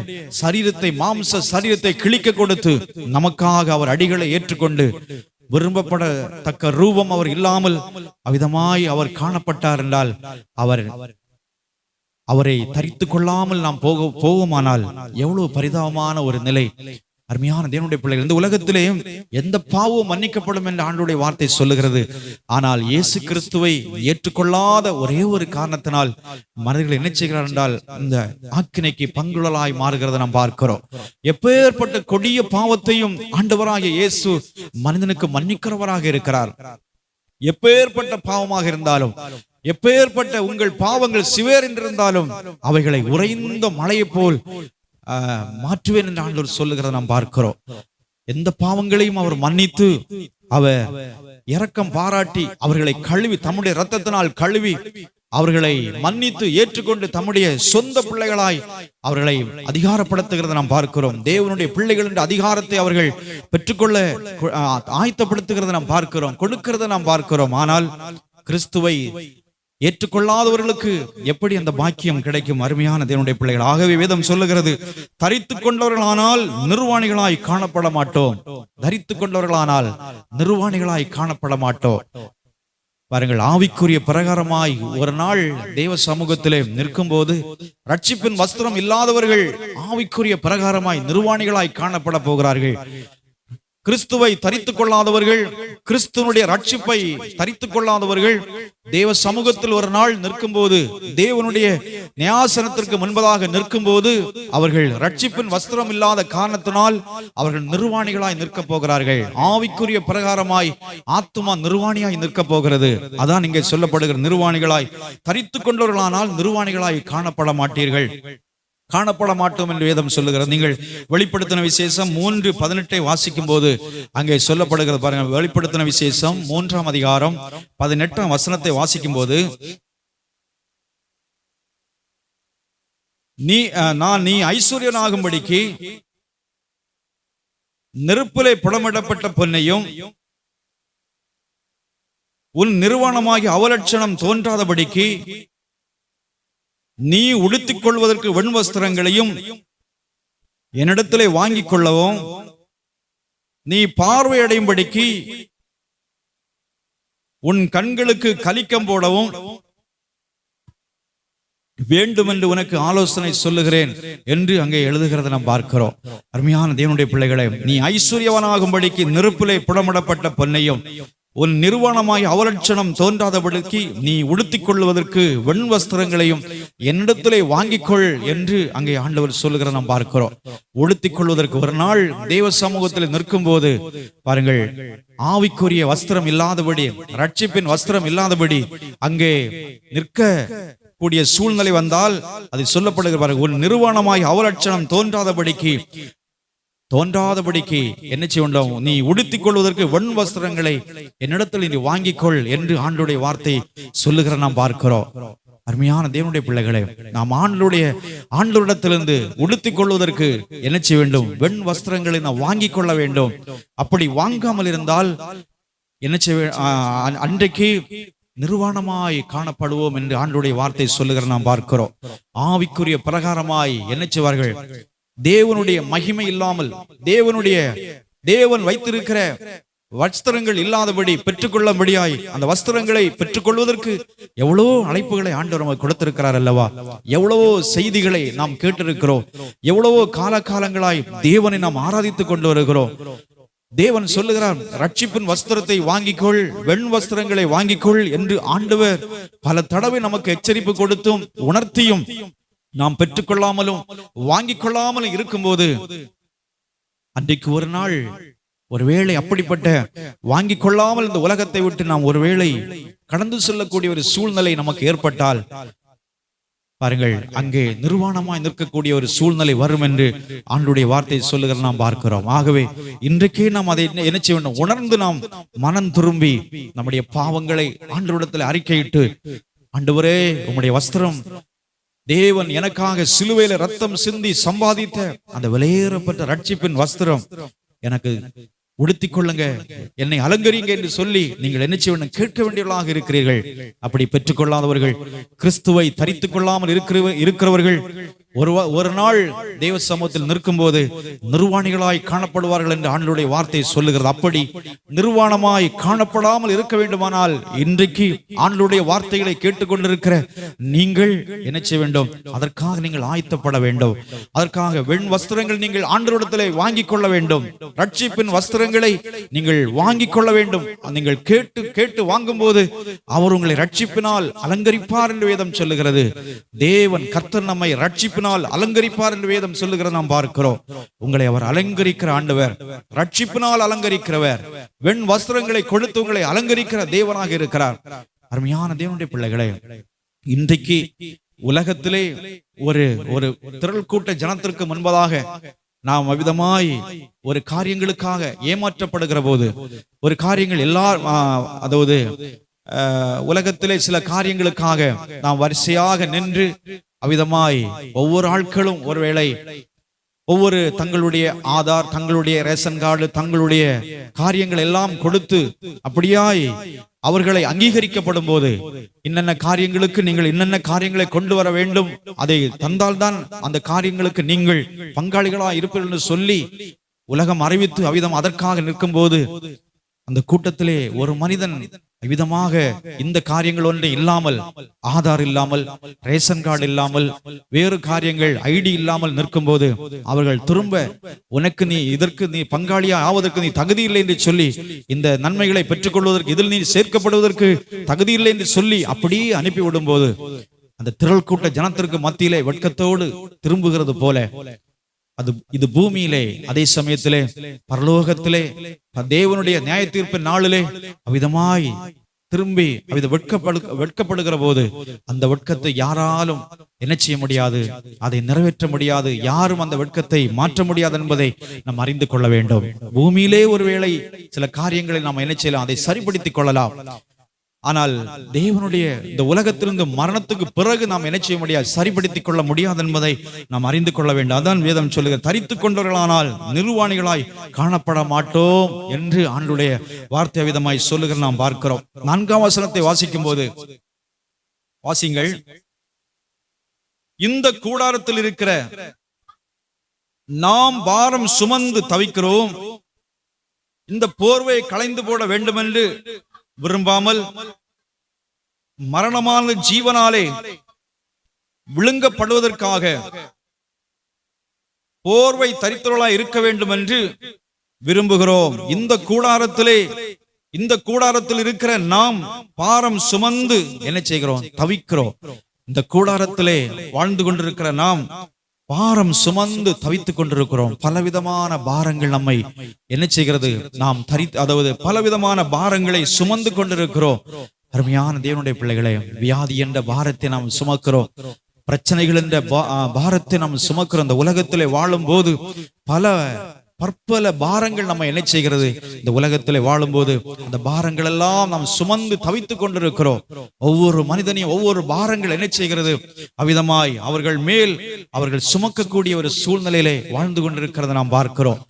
சரீரத்தை, மாம்ச சரீரத்தை கிழிக்க கொடுத்து நமக்காக அவர் அடிகளை ஏற்றுக்கொண்டு விரும்பப்படத்தக்க ரூபம் அவர் இல்லாமல் அவ்விதமாய் அவர் காணப்பட்டார் என்றால், அவரை தரித்துக் கொள்ளாமல் நாம் போவோமானால் எவ்வளவு பரிதாபமான ஒரு நிலை. அருமையான தேவனுடைய பிள்ளைகள், இந்த உலகத்திலே எந்த பாவமும் மன்னிக்கப்படும் என்று ஆண்டவருடைய வார்த்தை சொல்லுகிறது. ஆனால் இயேசு கிறிஸ்துவை ஏற்றுக்கொள்ளாத ஒரே ஒரு காரணத்தினால் மனிதர்கள் என்ன செய்கிறார் என்றால், இந்த ஆக்கினைக்கு பங்குள்ளலாய் மாறுகிறத நாம் பார்க்கிறோம். எப்பேற்பட்ட கொடிய பாவத்தையும் ஆண்டவராகிய இயேசு மனிதனுக்கு மன்னிக்கிறவராக இருக்கிறார். எப்பேற்பட்ட பாவமாக இருந்தாலும், எப்பேற்பட்ட உங்கள் பாவங்கள் சிவேர் என்றிருந்தாலும் அவைகளை உறைந்த மழையை போல் மாற்றுவேன் என்று ஆண்டவர் சொல்லுகிறத நாம் பார்க்கிறோம். எந்த பாவங்களையும் அவர் மன்னித்து, அவர் இரக்கம் பாராட்டி அவர்களை கழுவி, தம்முடைய இரத்தத்தினால் கழுவி அவர்களை மன்னித்து ஏற்றுக்கொண்டு தம்முடைய சொந்த பிள்ளைகளாய் அவர்களை அதிகாரப்படுத்துகிறத நாம் பார்க்கிறோம். தேவனுடைய பிள்ளைகள் என்ற அதிகாரத்தை அவர்கள் பெற்றுக்கொள்ள ஆயத்தப்படுத்துகிறத நாம் பார்க்கிறோம், கொடுக்கிறத நாம் பார்க்கிறோம். ஆனால் கிறிஸ்துவை ஏற்றுக்கொள்ளாதவர்களுக்கு எப்படி அந்த பாக்கியம் கிடைக்கும்? அருமையான தேவனுடைய பிள்ளைகள், ஆகவே வேதம் சொல்லுகிறது, தரித்துக் கொண்டவர்களானால் நிர்வாணிகளாய் காணப்பட மாட்டோம். தரித்துக் கொண்டவர்களானால் நிர்வாணிகளாய் காணப்பட மாட்டோம். பாருங்கள், ஆவிக்குரிய பிரகாரமாய் ஒரு நாள் தேவ சமூகத்திலே நிற்கும் போது ரட்சிப்பின் வஸ்திரம் இல்லாதவர்கள் ஆவிக்குரிய பிரகாரமாய் நிர்வாணிகளாய் காணப்பட போகிறார்கள். கிறிஸ்துவை தரித்துக் கொள்ளாதவர்கள், கிறிஸ்துவனுடைய ரட்சிப்பை தரித்துக் கொள்ளாதவர்கள் தேவ சமூகத்தில் ஒரு நாள் நிற்கும் போது, தேவனுடைய நியாயாசனத்திற்கு முன்பதாக நிற்கும் போது அவர்கள் ரட்சிப்பின் வஸ்திரம் இல்லாத காரணத்தினால் அவர்கள் நிர்வாணிகளாய் நிற்க போகிறார்கள். ஆவிக்குரிய பிரகாரமாய் ஆத்துமா நிர்வாணியாய் நிற்க போகிறது. அதான் இங்கே சொல்லப்படுகிற நிர்வாணிகளாய், தரித்துக் கொண்டவர்களானால் நிர்வாணிகளாய் காணப்பட மாட்டீர்கள், காணப்பட மாட்டோம் என்று வேதம் சொல்லுகிறது. நீங்கள் வெளிப்படுத்தின விசேஷம் 3:18 வாசிக்கும் போது அங்கே சொல்லப்படுகிறது. பாருங்க, வெளிப்படுத்தின விசேஷம் 3ஆம் அதிகாரம் 18ஆம் வசனத்தை வாசிக்கும் போது, நீ ஐஸ்வர்யனாகும்படிக்கு நெருப்பிலே புடமிடப்பட்ட பொன்னையும் உன் நிர்வாணமாகி அவலட்சணம் தோன்றாதபடிக்கு நீ உடுத்திக் கொள்வதற்கு வெண் வஸ்திரங்களையும் என்னிடத்திலே வாங்கிக் கொள்ளவும், நீ பார்வையடையும்படிக்கு உன் கண்களுக்கு கலிக்கம் போடவும் வேண்டும் என்று உனக்கு ஆலோசனை சொல்லுகிறேன் என்று அங்கே எழுதுகிறத நாம் பார்க்கிறோம். அருமையான தேவனுடைய பிள்ளைகளை, நீ ஐஸ்வர்யவனாகும்படிக்கு நெருப்பிலே புடமிடப்பட்ட பொன்னையும் உன் நிர்வாணமாய் அவலட்சணம் தோன்றாதபடிக்கு நீ உடுத்திக் கொள்வதற்கு வெண் வஸ்திரங்களையும் என்னிடத்திலே வாங்கிக்கொள் என்று அங்கே ஆண்டவர் சொல்லுகிற நாம் பார்க்கிறோம். உடுத்திக் கொள்வதற்கு ஒரு நாள் தேவ சமூகத்தில் நிற்கும் போது பாருங்கள், ஆவிக்குரிய வஸ்திரம் இல்லாதபடி, ரட்சிப்பின் வஸ்திரம் இல்லாதபடி அங்கே நிற்க கூடிய சூழ்நிலை வந்தால் அது சொல்லப்படுகிற ஒரு நிர்வாணமாய் அவலட்சணம் தோன்றாதபடிக்கு என்ன செய்ய வேண்டும், நீ உடுத்திக் கொள்வதற்கு வெண் வஸ்திரங்களை என்னிடத்தில் நீ வாங்கிக்கொள் என்று ஆண்டவருடைய வார்த்தை சொல்லுகிற நாம் பார்க்கிறோம். அருமையான தேவனுடைய பிள்ளைகளே, நாம் ஆண்டவரிடத்திலிருந்து உடுத்திக் கொள்வதற்கு என்ன செய்ய வேண்டும், வெண் வஸ்திரங்களை நாம் வாங்கிக் கொள்ள வேண்டும். அப்படி வாங்காமல் இருந்தால் என்ன செய்ய, அன்றைக்கு நிர்வாணமாய் காணப்படுவோம் என்று ஆண்டவருடைய வார்த்தை சொல்லுகிற நாம் பார்க்கிறோம். ஆவிக்குரிய பிரகாரமாய் என்ன செய்வார்கள், தேவனுடைய மகிமை இல்லாமல் தேவன் வைத்திருக்கிற வஸ்திரங்கள் இல்லாதபடி பெற்றுக்கொள்ளும்படியாய் அந்த வஸ்திரங்களை பெற்றுக்கொள்வதற்கு எவ்வளவோ அழைப்புகளை ஆண்டவர் நமக்கு கொடுத்திருக்கிறார் அல்லவா. எவ்வளவோ செய்திகளை நாம் கேட்டிருக்கிறோம். எவ்வளவோ காலகாலங்களாய் தேவனை நாம் ஆராதித்துக் கொண்டு வருகிறோம். தேவன் சொல்லுகிறார், ரட்சிப்பின் வஸ்திரத்தை வாங்கிக்கொள், வெண் வஸ்திரங்களை வாங்கிக்கொள் என்று ஆண்டவர் பல தடவை நமக்கு எச்சரிப்பு கொடுத்தும் உணர்த்தியும் நாம் பெற்றுக்கொள்ளாமலும் வாங்கிக் கொள்ளாமலும் இருக்கும்போது அன்றைக்கு ஒரு நாள் ஒருவேளை அப்படிப்பட்ட வாங்கிக் கொள்ளாமல் இந்த உலகத்தை விட்டு நாம் ஒருவேளை கடந்து செல்லக்கூடிய ஒரு சூழ்நிலை நமக்கு ஏற்பட்டால் பாருங்கள், அங்கே நிர்வாணமாய் நிற்கக்கூடிய ஒரு சூழ்நிலை வரும் என்று ஆண்டவருடைய வார்த்தை சொல்லுகிற நாம் பார்க்கிறோம். ஆகவே இன்றைக்கே நாம் அதை என்ன செய்ய வேண்டும், உணர்ந்து நாம் மனம் திரும்பி நம்முடைய பாவங்களை ஆண்டவரிடத்தில் அறிக்கையிட்டு, ஆண்டவரே உம்முடைய வஸ்திரம் தேவன் எனக்காக சிலுவையில ரத்தம் சிந்தி சம்பாதித்த அந்த விலையேறப்பட்ட ரட்சிப்பின் வஸ்திரம் எனக்கு உடுத்திக் கொள்ளுங்க, என்னை அலங்கரிங்க என்று சொல்லி நீங்கள் என்ன செய்ய வேண்டும், கேட்க வேண்டியவர்களாக இருக்கிறீர்கள். அப்படி பெற்றுக்கொள்ளாதவர்கள், கிறிஸ்துவை தரித்துக் கொள்ளாமல் இருக்கிறவர்கள் ஒரு நாள் தேவ சமூகத்தில் நிற்கும் போது நிர்வாணிகளாய் காணப்படுவார்கள் என்று ஆண்டவருடைய வார்த்தை சொல்லுகிறது. அப்படி நிர்வாணமாய் காணப்படாமல் இருக்க வேண்டுமானால் இன்றைக்கு ஆண்டவருடைய வார்த்தைகளை கேட்டுக்கொண்டிருக்கிற நீங்கள் என்ன செய்ய வேண்டும், அதற்காக நீங்கள் ஆயத்தப்பட வேண்டும். அதற்காக வெண் வஸ்திரங்கள் நீங்கள் ஆண்டவரிடத்திலே வாங்கிக் கொள்ள வேண்டும். ரட்சிப்பின் வஸ்திரங்களை நீங்கள் வாங்கிக் கொள்ள வேண்டும். நீங்கள் கேட்டு வாங்கும் போது அவர் உங்களை ரட்சிப்பினால் அலங்கரிப்பார் என்று வேதம் சொல்லுகிறது. தேவன் கர்த்தர் நம்மை ரட்சிப்பினால் அலங்கரிப்பார் என்று வேதம் சொல்லுகிறது நாம் பார்க்கிறோம். உங்களை அவர் அலங்கரிக்கிற ஆண்டவர், ரட்சிப்பினால் அலங்கரிக்கிறவர், வெண் வஸ்திரங்களை கொடுத்து உங்களை அலங்கரிக்கிற தேவனாக இருக்கிறார். அருமையான தேவனுடைய பிள்ளைகளே, இன்றைக்கு உலகத்திலே ஒரு திரள் கூட்ட ஜனத்திற்கு முன்பதாக நாம் அவிதமாய் ஒரு காரியங்களுக்காக ஏமாற்றப்படுகிற போது, ஒரு காரியங்கள் அதாவது உலகத்திலே சில காரியங்களுக்காக நாம் வரிசையாக நின்று அவ்விதமாய் ஒவ்வொரு ஆட்களும் ஒருவேளை ஒவ்வொரு தங்களுடைய ஆதார், தங்களுடைய ரேஷன் கார்டு, தங்களுடைய காரியங்கள் எல்லாம் கொடுத்து அப்படியாய் அவர்களை அங்கீகரிக்கப்படும் போது இன்னென்ன காரியங்களுக்கு நீங்கள் இன்னென்ன காரியங்களை கொண்டு வர வேண்டும், அதை தந்தால்தான் அந்த காரியங்களுக்கு நீங்கள் பங்காளிகளாக இருப்பீர்கள் என்று சொல்லி உலகம் அறிவித்து அவ்விதம் அதற்காக நிற்கும் போது அந்த கூட்டத்திலே ஒரு மனிதன் விதமாக இந்த காரியங்கள் ஒன்று இல்லாமல், ஆதார் இல்லாமல், ரேஷன் கார்டு இல்லாமல், வேறு காரியங்கள் ஐடி இல்லாமல் நிற்கும் போது அவர்கள் திரும்ப உனக்கு இதற்கு நீ பங்காளியா ஆவதற்கு நீ தகுதி இல்லை என்று சொல்லி, இந்த நன்மைகளை பெற்றுக்கொள்வதற்கு இதில் நீ சேர்க்கப்படுவதற்கு தகுதி இல்லை என்று சொல்லி அப்படியே அனுப்பிவிடும் போது அந்த திரள் கூட்ட ஜனத்திற்கு மத்தியிலே வெட்கத்தோடு திரும்புகிறது போல இது பூமியிலே, அதே சமயத்திலே பரலோகத்திலே தேவனுடைய நியாய தீர்ப்பின் நாளிலே அவ்விதமாய் திரும்பி வெட்கப்படுகிற போது அந்த வெட்கத்தை யாராலும் என்ன செய்ய முடியாது, அதை நிறைவேற்ற முடியாது, யாரும் அந்த வெட்கத்தை மாற்ற முடியாது என்பதை நாம் அறிந்து கொள்ள வேண்டும். பூமியிலே ஒருவேளை சில காரியங்களை நாம் என்ன செய்யலாம், அதை சரிப்படுத்திக் கொள்ளலாம். ஆனால் தேவனுடைய இந்த உலகத்திலிருந்து மரணத்துக்கு பிறகு நாம் என்ன செய்ய முடியாது, சரிப்படுத்திக் கொள்ள முடியாது என்பதை நாம் அறிந்து கொள்ள வேண்டும். அதான் வேதம் சொல்லுகிறது, தரித்துக் கொண்டவர்களானால் நிர்வாணிகளாய் காணப்பட மாட்டோம் என்று ஆண்டுடைய வார்த்தை விதமாய் சொல்லுகிற நாம் பார்க்கிறோம். 4ஆம் வசனத்தை வாசிக்கும் போது வாசிங்கள், இந்த கூடாரத்தில் இருக்கிற நாம் பாரம் சுமந்து தவிக்கிறோம், இந்த போர்வை களைந்து போட வேண்டும் என்று விரும்பாமல் மரணமான ஜீவனாலே விழுங்கப்படுவதற்காக போர்வை தரித்தவர்களாய் இருக்க வேண்டும் என்று விரும்புகிறோம். இந்த கூடாரத்தில் இருக்கிற நாம் பாரம் சுமந்து என்ன செய்கிறோம், தவிக்கிறோம். இந்த கூடாரத்திலே வாழ்ந்து கொண்டிருக்கிற நாம் பாரம் சுமந்து தவித்துக் கொண்டிருக்கிறோம். பலவிதமான பாரங்கள் நம்மை என்ன செய்கிறது, நாம் அதாவது பலவிதமான பாரங்களை சுமந்து கொண்டிருக்கிறோம். அருமையான தேவனுடைய பிள்ளைகளே, வியாதி என்ற பாரத்தை நாம் சுமக்கிறோம், பிரச்சனைகள் என்ற பாரத்தை நாம் சுமக்கிறோம். இந்த உலகத்திலே வாழும் போது பற்பல பாரங்கள் நம்ம என்ன செய்கிறது? இந்த உலகத்திலே வாழும்போது அந்த பாரங்கள் எல்லாம் நாம் சுமந்து தவித்துக் கொண்டிருக்கிறோம். ஒவ்வொரு மனிதனையும் ஒவ்வொரு பாரங்கள் என்ன செய்கிறது? அவ்விதமாய் அவர்கள் மேல் அவர்கள் சுமக்கக்கூடிய ஒரு சூழ்நிலையிலே வாழ்ந்து கொண்டிருக்கிறத நாம் பார்க்கிறோம்.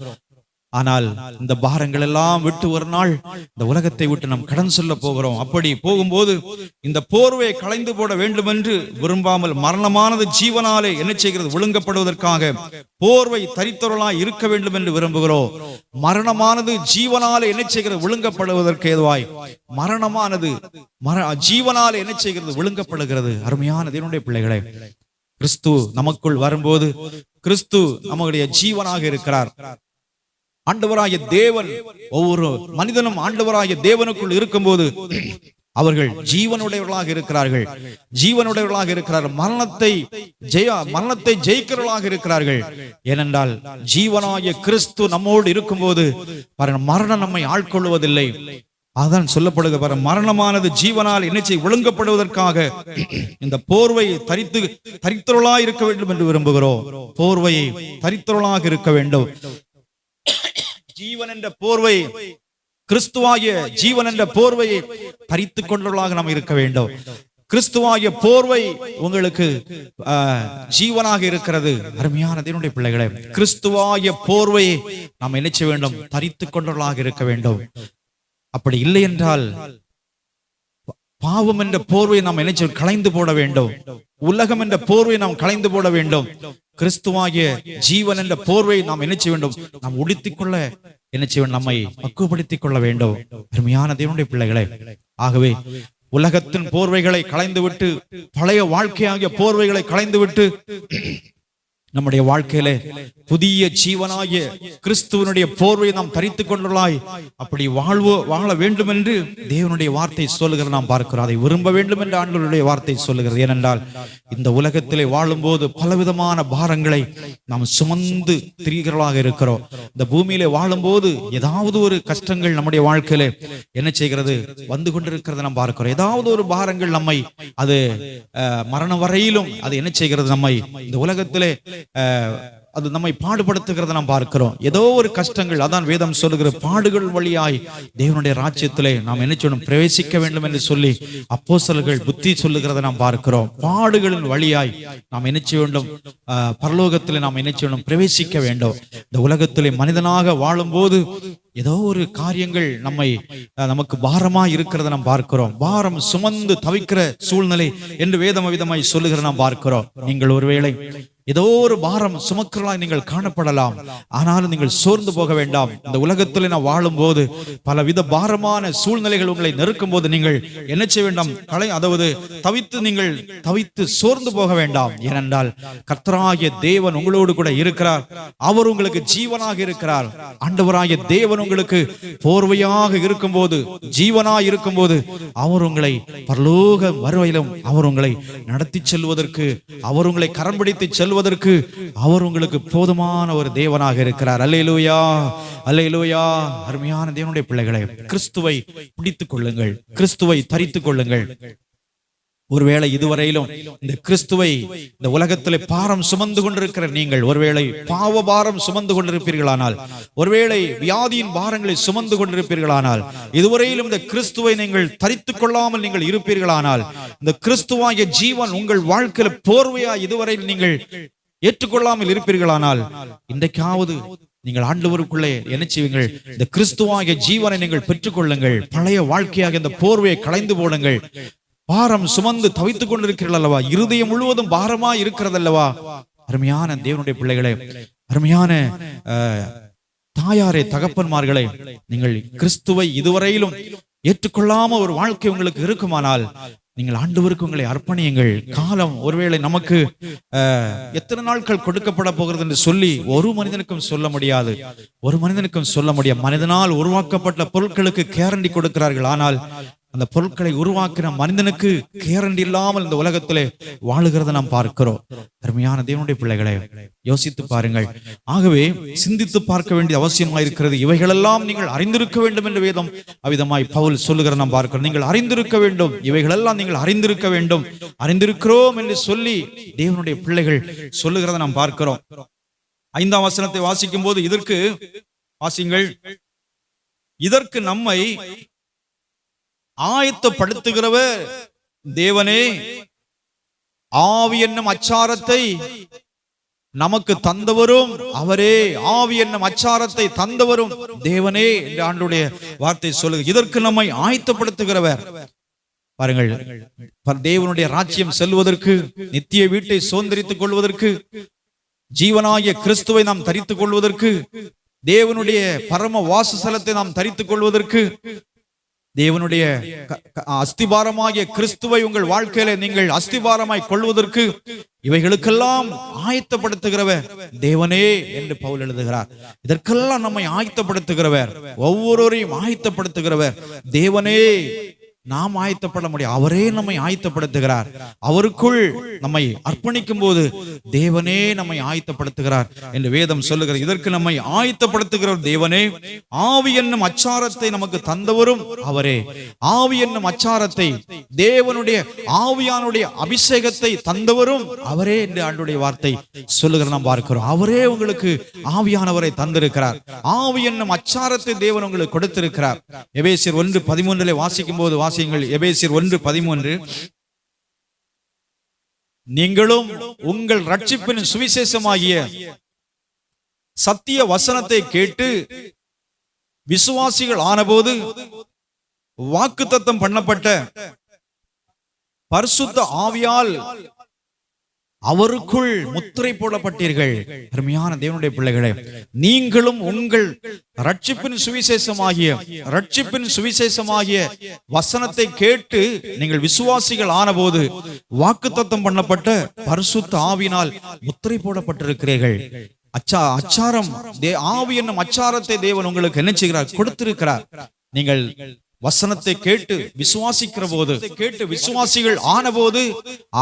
ஆனால் இந்த பாரங்கள் எல்லாம் விட்டு ஒரு நாள் இந்த உலகத்தை விட்டு நாம் கடன் சொல்ல போகிறோம். அப்படி போகும்போது இந்த போர்வையை களைந்து போட வேண்டும் என்று விரும்பாமல் மரணமானது ஜீவனாலே என்ன செய்கிறது? விழுங்கப்படுவதற்காக போர்வை தரித்தவர்களாய் இருக்க வேண்டும் என்று விரும்புகிறோம். மரணமானது ஜீவனாலே என்ன செய்கிறது? விழுங்கப்படுவதற்கு ஏதுவாய் மரணமானது ஜீவனாலே என்ன செய்கிறது? விழுங்கப்படுகிறது. அருமையான தேவனுடைய பிள்ளைகளே, கிறிஸ்து நமக்குள் வரும்போது கிறிஸ்து நம்முடைய ஜீவனாக இருக்கிறார். ஆண்டவராகிய தேவன் ஒவ்வொரு மனிதனும் ஆண்டவராகிய தேவனுக்குள் இருக்கும்போது அவர்கள் ஜீவனுடையவர்களாக இருக்கிறார்கள். ஜீவனுடையவர்களாக இருக்கிறார்கள். மரணத்தை ஜெயிக்கிறவர்களாக இருக்கிறார்கள். ஏனென்றால் ஜீவனாகிய கிறிஸ்து நம்மோடு இருக்கும்போது மரணம் நம்மை ஆட்கொள்வதில்லை. அதான் சொல்லப்படுகிற மரணமானது ஜீவனால் என்ன செய்ய விழுங்கப்படுவதற்காக இந்த போர்வையை தரித்தவர்களாக இருக்க வேண்டும் என்று விரும்புகிறோம். போர்வையை தரித்தவர்களாக இருக்க வேண்டும். ஜீவன் என்ற போர்வை, கிறிஸ்துவாகிய ஜீவன் என்ற போர்வையை தரித்துக் கொண்டவர்களாக நாம் இருக்க வேண்டும். கிறிஸ்துவாகிய போர்வை உங்களுக்கு ஜீவனாக இருக்கிறது. அருமையான தேவனுடைய பிள்ளைகளே, கிறிஸ்துவாகிய போர்வையை நாம் என்ன செய்ய வேண்டும்? தரித்துக் கொண்டவர்களாக இருக்க வேண்டும். அப்படி இல்லை என்றால் பாவம் என்ற போர்வை நாம் என்ன செய்ய களைந்து போட வேண்டும். உலகம் என்ற போர்வை நாம் களைந்து போட வேண்டும். கிறிஸ்துவாகிய ஜீவன் என்ற போர்வை நாம் என்ன செய்ய வேண்டும்? நாம் உடுத்திக் கொள்ள என்ன செய்ய வேண்டும்? நம்மை பக்குவப்படுத்திக் கொள்ள வேண்டும். அருமையான தேவனுடைய பிள்ளைகளே, ஆகவே உலகத்தின் போர்வைகளை களைந்து விட்டு, பழைய வாழ்க்கையாகிய போர்வைகளை களைந்து விட்டு நம்முடைய வாழ்க்கையில புதிய ஜீவனாகிய கிறிஸ்துவனுடைய போர்வை நாம் தரித்துக் கொண்டுள்ளாய் அப்படி வாழ வேண்டும் என்று தேவனுடைய வார்த்தை சொல்லுகிறது. நாம் பார்க்கிறோம். அதை விரும்ப வேண்டும் என்று ஆண்டவருடைய வார்த்தை சொல்லுகிறது. ஏனென்றால் இந்த உலகத்திலே வாழும் போது பலவிதமான பாரங்களை நாம் சுமந்து திரிகிறவர்களாக இருக்கிறோம். இந்த பூமியிலே வாழும் போது ஏதாவது ஒரு கஷ்டங்கள் நம்முடைய வாழ்க்கையில என்ன செய்கிறது? வந்து கொண்டிருக்கிறத நாம் பார்க்கிறோம். ஏதாவது ஒரு பாரங்கள் நம்மை அது மரணம் வரையிலும் அது என்ன செய்கிறது? நம்மை இந்த உலகத்திலே அது நம்மை பாடுபடுத்துகிறத நாம் பார்க்கிறோம். ஏதோ ஒரு கஷ்டங்கள், அதான் வேதம் சொல்லுகிற பாடுகள் வழியாய் தேவனுடைய ராஜ்யத்திலே நாம் என்ன செய்யணும்? பிரவேசிக்க வேண்டும் என்று சொல்லி அப்போஸ்தலர்கள் புத்தி சொல்லுகிறத நாம் பார்க்கிறோம். பாடுகளின் வழியாய் நாம் என்ன செய்ய வேண்டும்? பரலோகத்திலே நாம் என்ன செய்யணும்? பிரவேசிக்க வேண்டும். இந்த உலகத்திலே மனிதனாக வாழும் போது ஏதோ ஒரு காரியங்கள் நமக்கு பாரமா இருக்கிறத நாம் பார்க்கிறோம். பாரம் சுமந்து தவிக்கிற சூழ்நிலை என்று வேதம் விதமாய் சொல்லுகிற நாம் பார்க்கிறோம். நீங்கள் ஒருவேளை ஏதோ ஒரு பாரம் சுமக்கிறலாய் நீங்கள் காணப்படலாம். ஆனாலும் நீங்கள் சோர்ந்து போக வேண்டாம். இந்த உலகத்தில் நான் வாழும் போது பலவித பாரமான சூழ்நிலைகள் உங்களை நெருக்கும் போது நீங்கள் என்ன செய்ய வேண்டாம்? அதாவது தவித்து சோர்ந்து போக வேண்டாம். ஏனென்றால் கர்த்தராகிய தேவன் உங்களோடு கூட இருக்கிறார். அவர் உங்களுக்கு ஜீவனாக இருக்கிறார். ஆண்டவராகிய தேவன் உங்களுக்கு போர்வையாக இருக்கும் போது, ஜீவனாக இருக்கும் போது அவர் உங்களை பரலோக வருவையிலும் அவர் உங்களை நடத்தி செல்வதற்கு, அவர் உங்களை கரம் பிடித்து செல்வதற்கு அவர் உங்களுக்கு போதுமான ஒரு தேவனாக இருக்கிறார். அல்லேலூயா, அல்லேலூயா. அருமையான தேவனுடைய பிள்ளைகளை, கிறிஸ்துவை பிடித்துக் கொள்ளுங்கள், கிறிஸ்துவை தரித்துக் கொள்ளுங்கள். ஒருவேளை இதுவரையிலும் இந்த கிறிஸ்துவை இந்த உலகத்திலே பாரம் சுமந்து கொண்டிருக்கிற நீங்கள் ஒருவேளை பாவ பாரம் சுமந்து கொண்டிருப்பீர்களானால், ஒருவேளை வியாதியின் பாரங்களை சுமந்து கொண்டிருப்பீர்களானால், இதுவரையிலும் இந்த கிறிஸ்துவை நீங்கள் தரித்துக் கொள்ளாமல் நீங்கள் இருப்பீர்களானால், இந்த கிறிஸ்துவாகிய ஜீவன் உங்கள் வாழ்க்கையில போர்வையா இதுவரையில் நீங்கள் ஏற்றுக்கொள்ளாமல் இருப்பீர்களானால், இன்றைக்காவது நீங்கள் ஆண்டவருக்குள்ளே என்ன செய்வீங்கள்? இந்த கிறிஸ்துவாகிய ஜீவனை நீங்கள் பெற்றுக் கொள்ளுங்கள். பழைய வாழ்க்கையாக இந்த போர்வையை களைந்து போடுங்கள். பாரம் சுமந்து தவித்துக் கொண்டிருக்கிறீர்கள் அல்லவா? இருதயம் முழுவதும் பாரமா இருக்கிறது அல்லவா? அருமையான தேவனுடைய பிள்ளைகளே, அருமையான தாயாரே, தகப்பன்மார்களே, நீங்கள் கிறிஸ்துவை இதுவரையிலும் ஏற்றுக்கொள்ளாம ஒரு வாழ்க்கை உங்களுக்கு இருக்குமானால் நீங்கள் ஆண்டவருக்கு உங்களை அர்ப்பணியுங்கள். காலம் ஒருவேளை நமக்கு எத்தனை நாட்கள் கொடுக்கப்பட போகிறது என்று சொல்லி ஒரு மனிதனுக்கும் சொல்ல முடியாது. மனிதனால் உருவாக்கப்பட்ட பொருட்களுக்கு கேரண்டி கொடுக்கிறார்கள். ஆனால் அந்த பொருட்களை உருவாக்கின மனிதனுக்கு கேரண்டி இல்லாமல் இந்த உலகத்திலே வாழுகிறத நாம் பார்க்கிறோம். அருமையான தேவனுடைய பிள்ளைகளை யோசித்து பாருங்கள். ஆகவே சிந்தித்து பார்க்க வேண்டிய அவசியமாக இருக்கிறது. இவைகளெல்லாம் நீங்கள் அறிந்திருக்க வேண்டும் என்று வேதம் அவ்விதமாய் பவுல் சொல்லுகிற நாம் பார்க்கிறோம். நீங்கள் அறிந்திருக்க வேண்டும், இவைகளெல்லாம் நீங்கள் அறிந்திருக்க வேண்டும், அறிந்திருக்கிறோம் என்று சொல்லி தேவனுடைய பிள்ளைகள் சொல்லுகிறத நாம் பார்க்கிறோம். 5ஆம் வசனத்தை வாசிக்கும் போது இதற்கு வாசிங்கள், இதற்கு நம்மை ஆயத்தப்படுத்துகிறவர் தேவனே, ஆவி என்னும் அச்சாரத்தை நமக்கு தந்தவரும் அவரே. ஆவி என்னும் அச்சாரத்தை தந்தவரும் தேவனே என்று ஆண்டவருடைய வார்த்தை சொல்லுங்க. இதற்கு நம்மை ஆயத்தப்படுத்துகிறவர். பாருங்கள், தேவனுடைய ராஜ்யம் செல்வதற்கு, நித்திய வீட்டை சுதந்திரித்துக் கொள்வதற்கு, ஜீவனாகிய கிறிஸ்துவை நாம் தரித்துக் கொள்வதற்கு, தேவனுடைய பரம வாசஸ்தலத்தை நாம் தரித்துக் கொள்வதற்கு, தேவனுடைய அஸ்திபாரமாகிய கிறிஸ்துவை உங்கள் வாழ்க்கையில நீங்கள் அஸ்திபாரமாய் கொள்வதற்கு, இவைகளுக்கெல்லாம் ஆயத்தப்படுத்துகிறவர் தேவனே என்று பவுல் எழுதுகிறார். இதற்கெல்லாம் நம்மை ஆயத்தப்படுத்துகிறவர், ஒவ்வொருவரையும் ஆயத்தப்படுத்துகிறவர் தேவனே. நாம் ஆயத்தப்பட முடியும், அவரே நம்மை ஆயத்தப்படுத்துகிறார். அவருக்குள் நம்மை அர்ப்பணிக்கும் போது தேவனே நம்மை ஆயத்தப்படுத்துகிறார் என்று வேதம் சொல்லுகிறது. இதற்கு நம்மை ஆயத்தப்படுத்துகிற தேவனே, ஆவி என்னும் அச்சாரத்தை நமக்கு தந்தவரும் அவரே. ஆவி என்னும் அச்சாரத்தை, தேவனுடைய ஆவியானுடைய அபிஷேகத்தை தந்தவரும் அவரே என்று ஆண்டவருடைய வார்த்தை சொல்லுகிற நாம் பார்க்கிறோம். அவரே உங்களுக்கு ஆவியானவரை தந்திருக்கிறார். ஆவி என்னும் அச்சாரத்தை தேவன் உங்களுக்கு கொடுத்திருக்கிறார். எபேசியர் 1:13 வாசிக்கும் போது எபேசியர் 1:13, நீங்களும் உங்கள் ரட்சிப்பின் சுவிசேஷமாகிய சத்திய வசனத்தை கேட்டு விசுவாசிகள் ஆனபோது வாக்குத்தத்தம் பண்ணப்பட்ட பரிசுத்த ஆவியால் அவருக்குள் முத்திரை போடப்பட்டீர்கள். அருமையான தேவனுடைய பிள்ளைகளே, நீங்களும் உங்கள் ரட்சிப்பின் சுவிசேஷமாகிய வசனத்தை கேட்டு நீங்கள் விசுவாசிகள் ஆனபோது வாக்குத்தத்தம் பண்ணப்பட்ட பரிசுத்த ஆவியினால் முத்திரை போடப்பட்டிருக்கிறீர்கள். அச்சாரம், ஆவி என்னும் அச்சாரத்தை தேவன் உங்களுக்கு என்ன செய்கிறார்? கொடுத்திருக்கிறார். நீங்கள் வசனத்தை கேட்டு விசுவாசிக்கிற போது, கேட்டு விசுவாசிகள் ஆன போது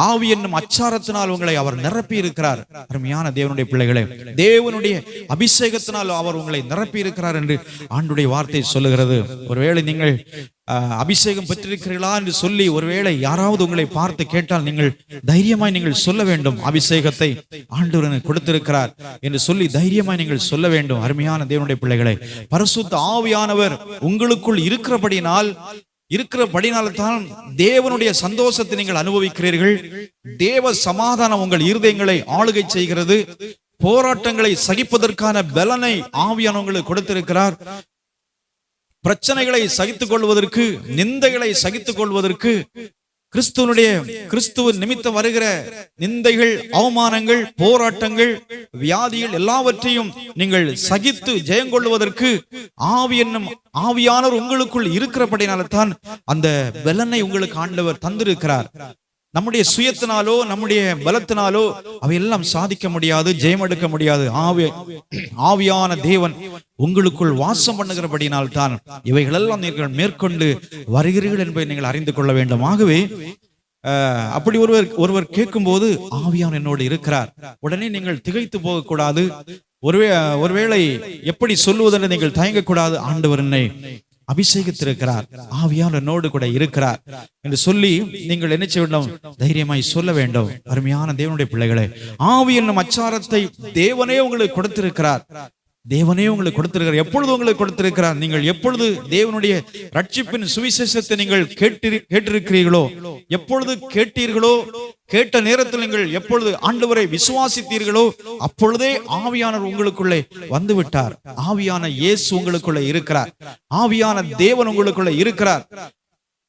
ஆவி என்னும் அச்சாரத்தினால் உங்களை அவர் நிரப்பி இருக்கிறார். அருமையான தேவனுடைய பிள்ளைகளே, தேவனுடைய அபிஷேகத்தினால் அவர் உங்களை நிரப்பி இருக்கிறார் என்று ஆண்டவருடைய வார்த்தை சொல்லுகிறது. ஒருவேளை நீங்கள் அபிஷேகம் பெற்றிருக்கிறீர்களா என்று சொல்லி ஒருவேளை யாராவது உங்களை பார்த்து கேட்டால் நீங்கள் தைரியமாய் நீங்கள் சொல்ல வேண்டும், அபிஷேகத்தை ஆண்டவர் கொடுத்திருக்கிறார் என்று சொல்லி தைரியமாய் நீங்கள் சொல்ல வேண்டும். அருமையான தேவனுடைய பிள்ளைகளை, பரிசுத்த ஆவியானவர் உங்களுக்குள் இருக்கிறபடினால்தான் தேவனுடைய சந்தோஷத்தை நீங்கள் அனுபவிக்கிறீர்கள். தேவ சமாதானம் உங்கள் இருதயங்களை ஆளுகை செய்கிறது. போராட்டங்களை சகிப்பதற்கான பலனை ஆவியானவங்களுக்கு கொடுத்திருக்கிறார். பிரச்சனைகளை சகித்துக் கொள்வதற்கு, நிந்தைகளை சகித்துக் கொள்வதற்கு, கிறிஸ்துவ நிமித்தம் வருகிற நிந்தைகள், அவமானங்கள், போராட்டங்கள், வியாதிகள் எல்லாவற்றையும் நீங்கள் சகித்து ஜெயங்கொள்வதற்கு ஆவியானவர் உங்களுக்குள் இருக்கிறபடினால்தான் அந்த பலனை உங்களுக்கு ஆண்டவர் தந்திருக்கிறார். நம்முடைய சுயத்தினாலோ நம்முடைய பலத்தினாலோ அவையெல்லாம் சாதிக்க முடியாது, ஜெயம் எடுக்க முடியாது. ஆவியான தேவன் உங்களுக்குள் வாசம் பண்ணுகிறபடினால் தான் இவைகளெல்லாம் நீங்கள் மேற்கொண்டு வருகிறீர்கள் என்பதை நீங்கள் அறிந்து கொள்ள வேண்டும். ஆகவே அப்படி ஒருவர் கேட்கும் போது ஆவியான் என்னோடு இருக்கிறார், உடனே நீங்கள் திகைத்து போகக்கூடாது. ஒருவேளை எப்படி சொல்லுவதென்று நீங்கள் தயங்கக்கூடாது. ஆண்டவர் என்னை அபிஷேகித்திருக்கிறார், ஆவியான் என்னோடு கூட இருக்கிறார் என்று சொல்லி நீங்கள் என்ன செய்ய வேண்டும்? தைரியமாய் சொல்ல வேண்டும். அருமையான தேவனுடைய பிள்ளைகளே, ஆவி என்னும் அச்சாரத்தை தேவனே உங்களுக்கு கொடுத்திருக்கிறார். தேவனே உங்களுக்கு கொடுத்திருக்கிறார். எப்பொழுது உங்களுக்கு கொடுத்திருக்கிறார்? நீங்கள் எப்பொழுது தேவனுடைய ரட்சிப்பின் சுவிசேஷத்தை நீங்கள் கேட்டிருக்கிறீர்களோ, எப்பொழுது கேட்டீர்களோ, கேட்ட நேரத்தில் நீங்கள் எப்பொழுது ஆண்டவரை விசுவாசித்தீர்களோ அப்பொழுதே ஆவியானவர் உங்களுக்குள்ளே வந்து விட்டார். ஆவியான இயேசு உங்களுக்குள்ளே இருக்கிறார். ஆவியான தேவன் உங்களுக்குள்ளே இருக்கிறார்.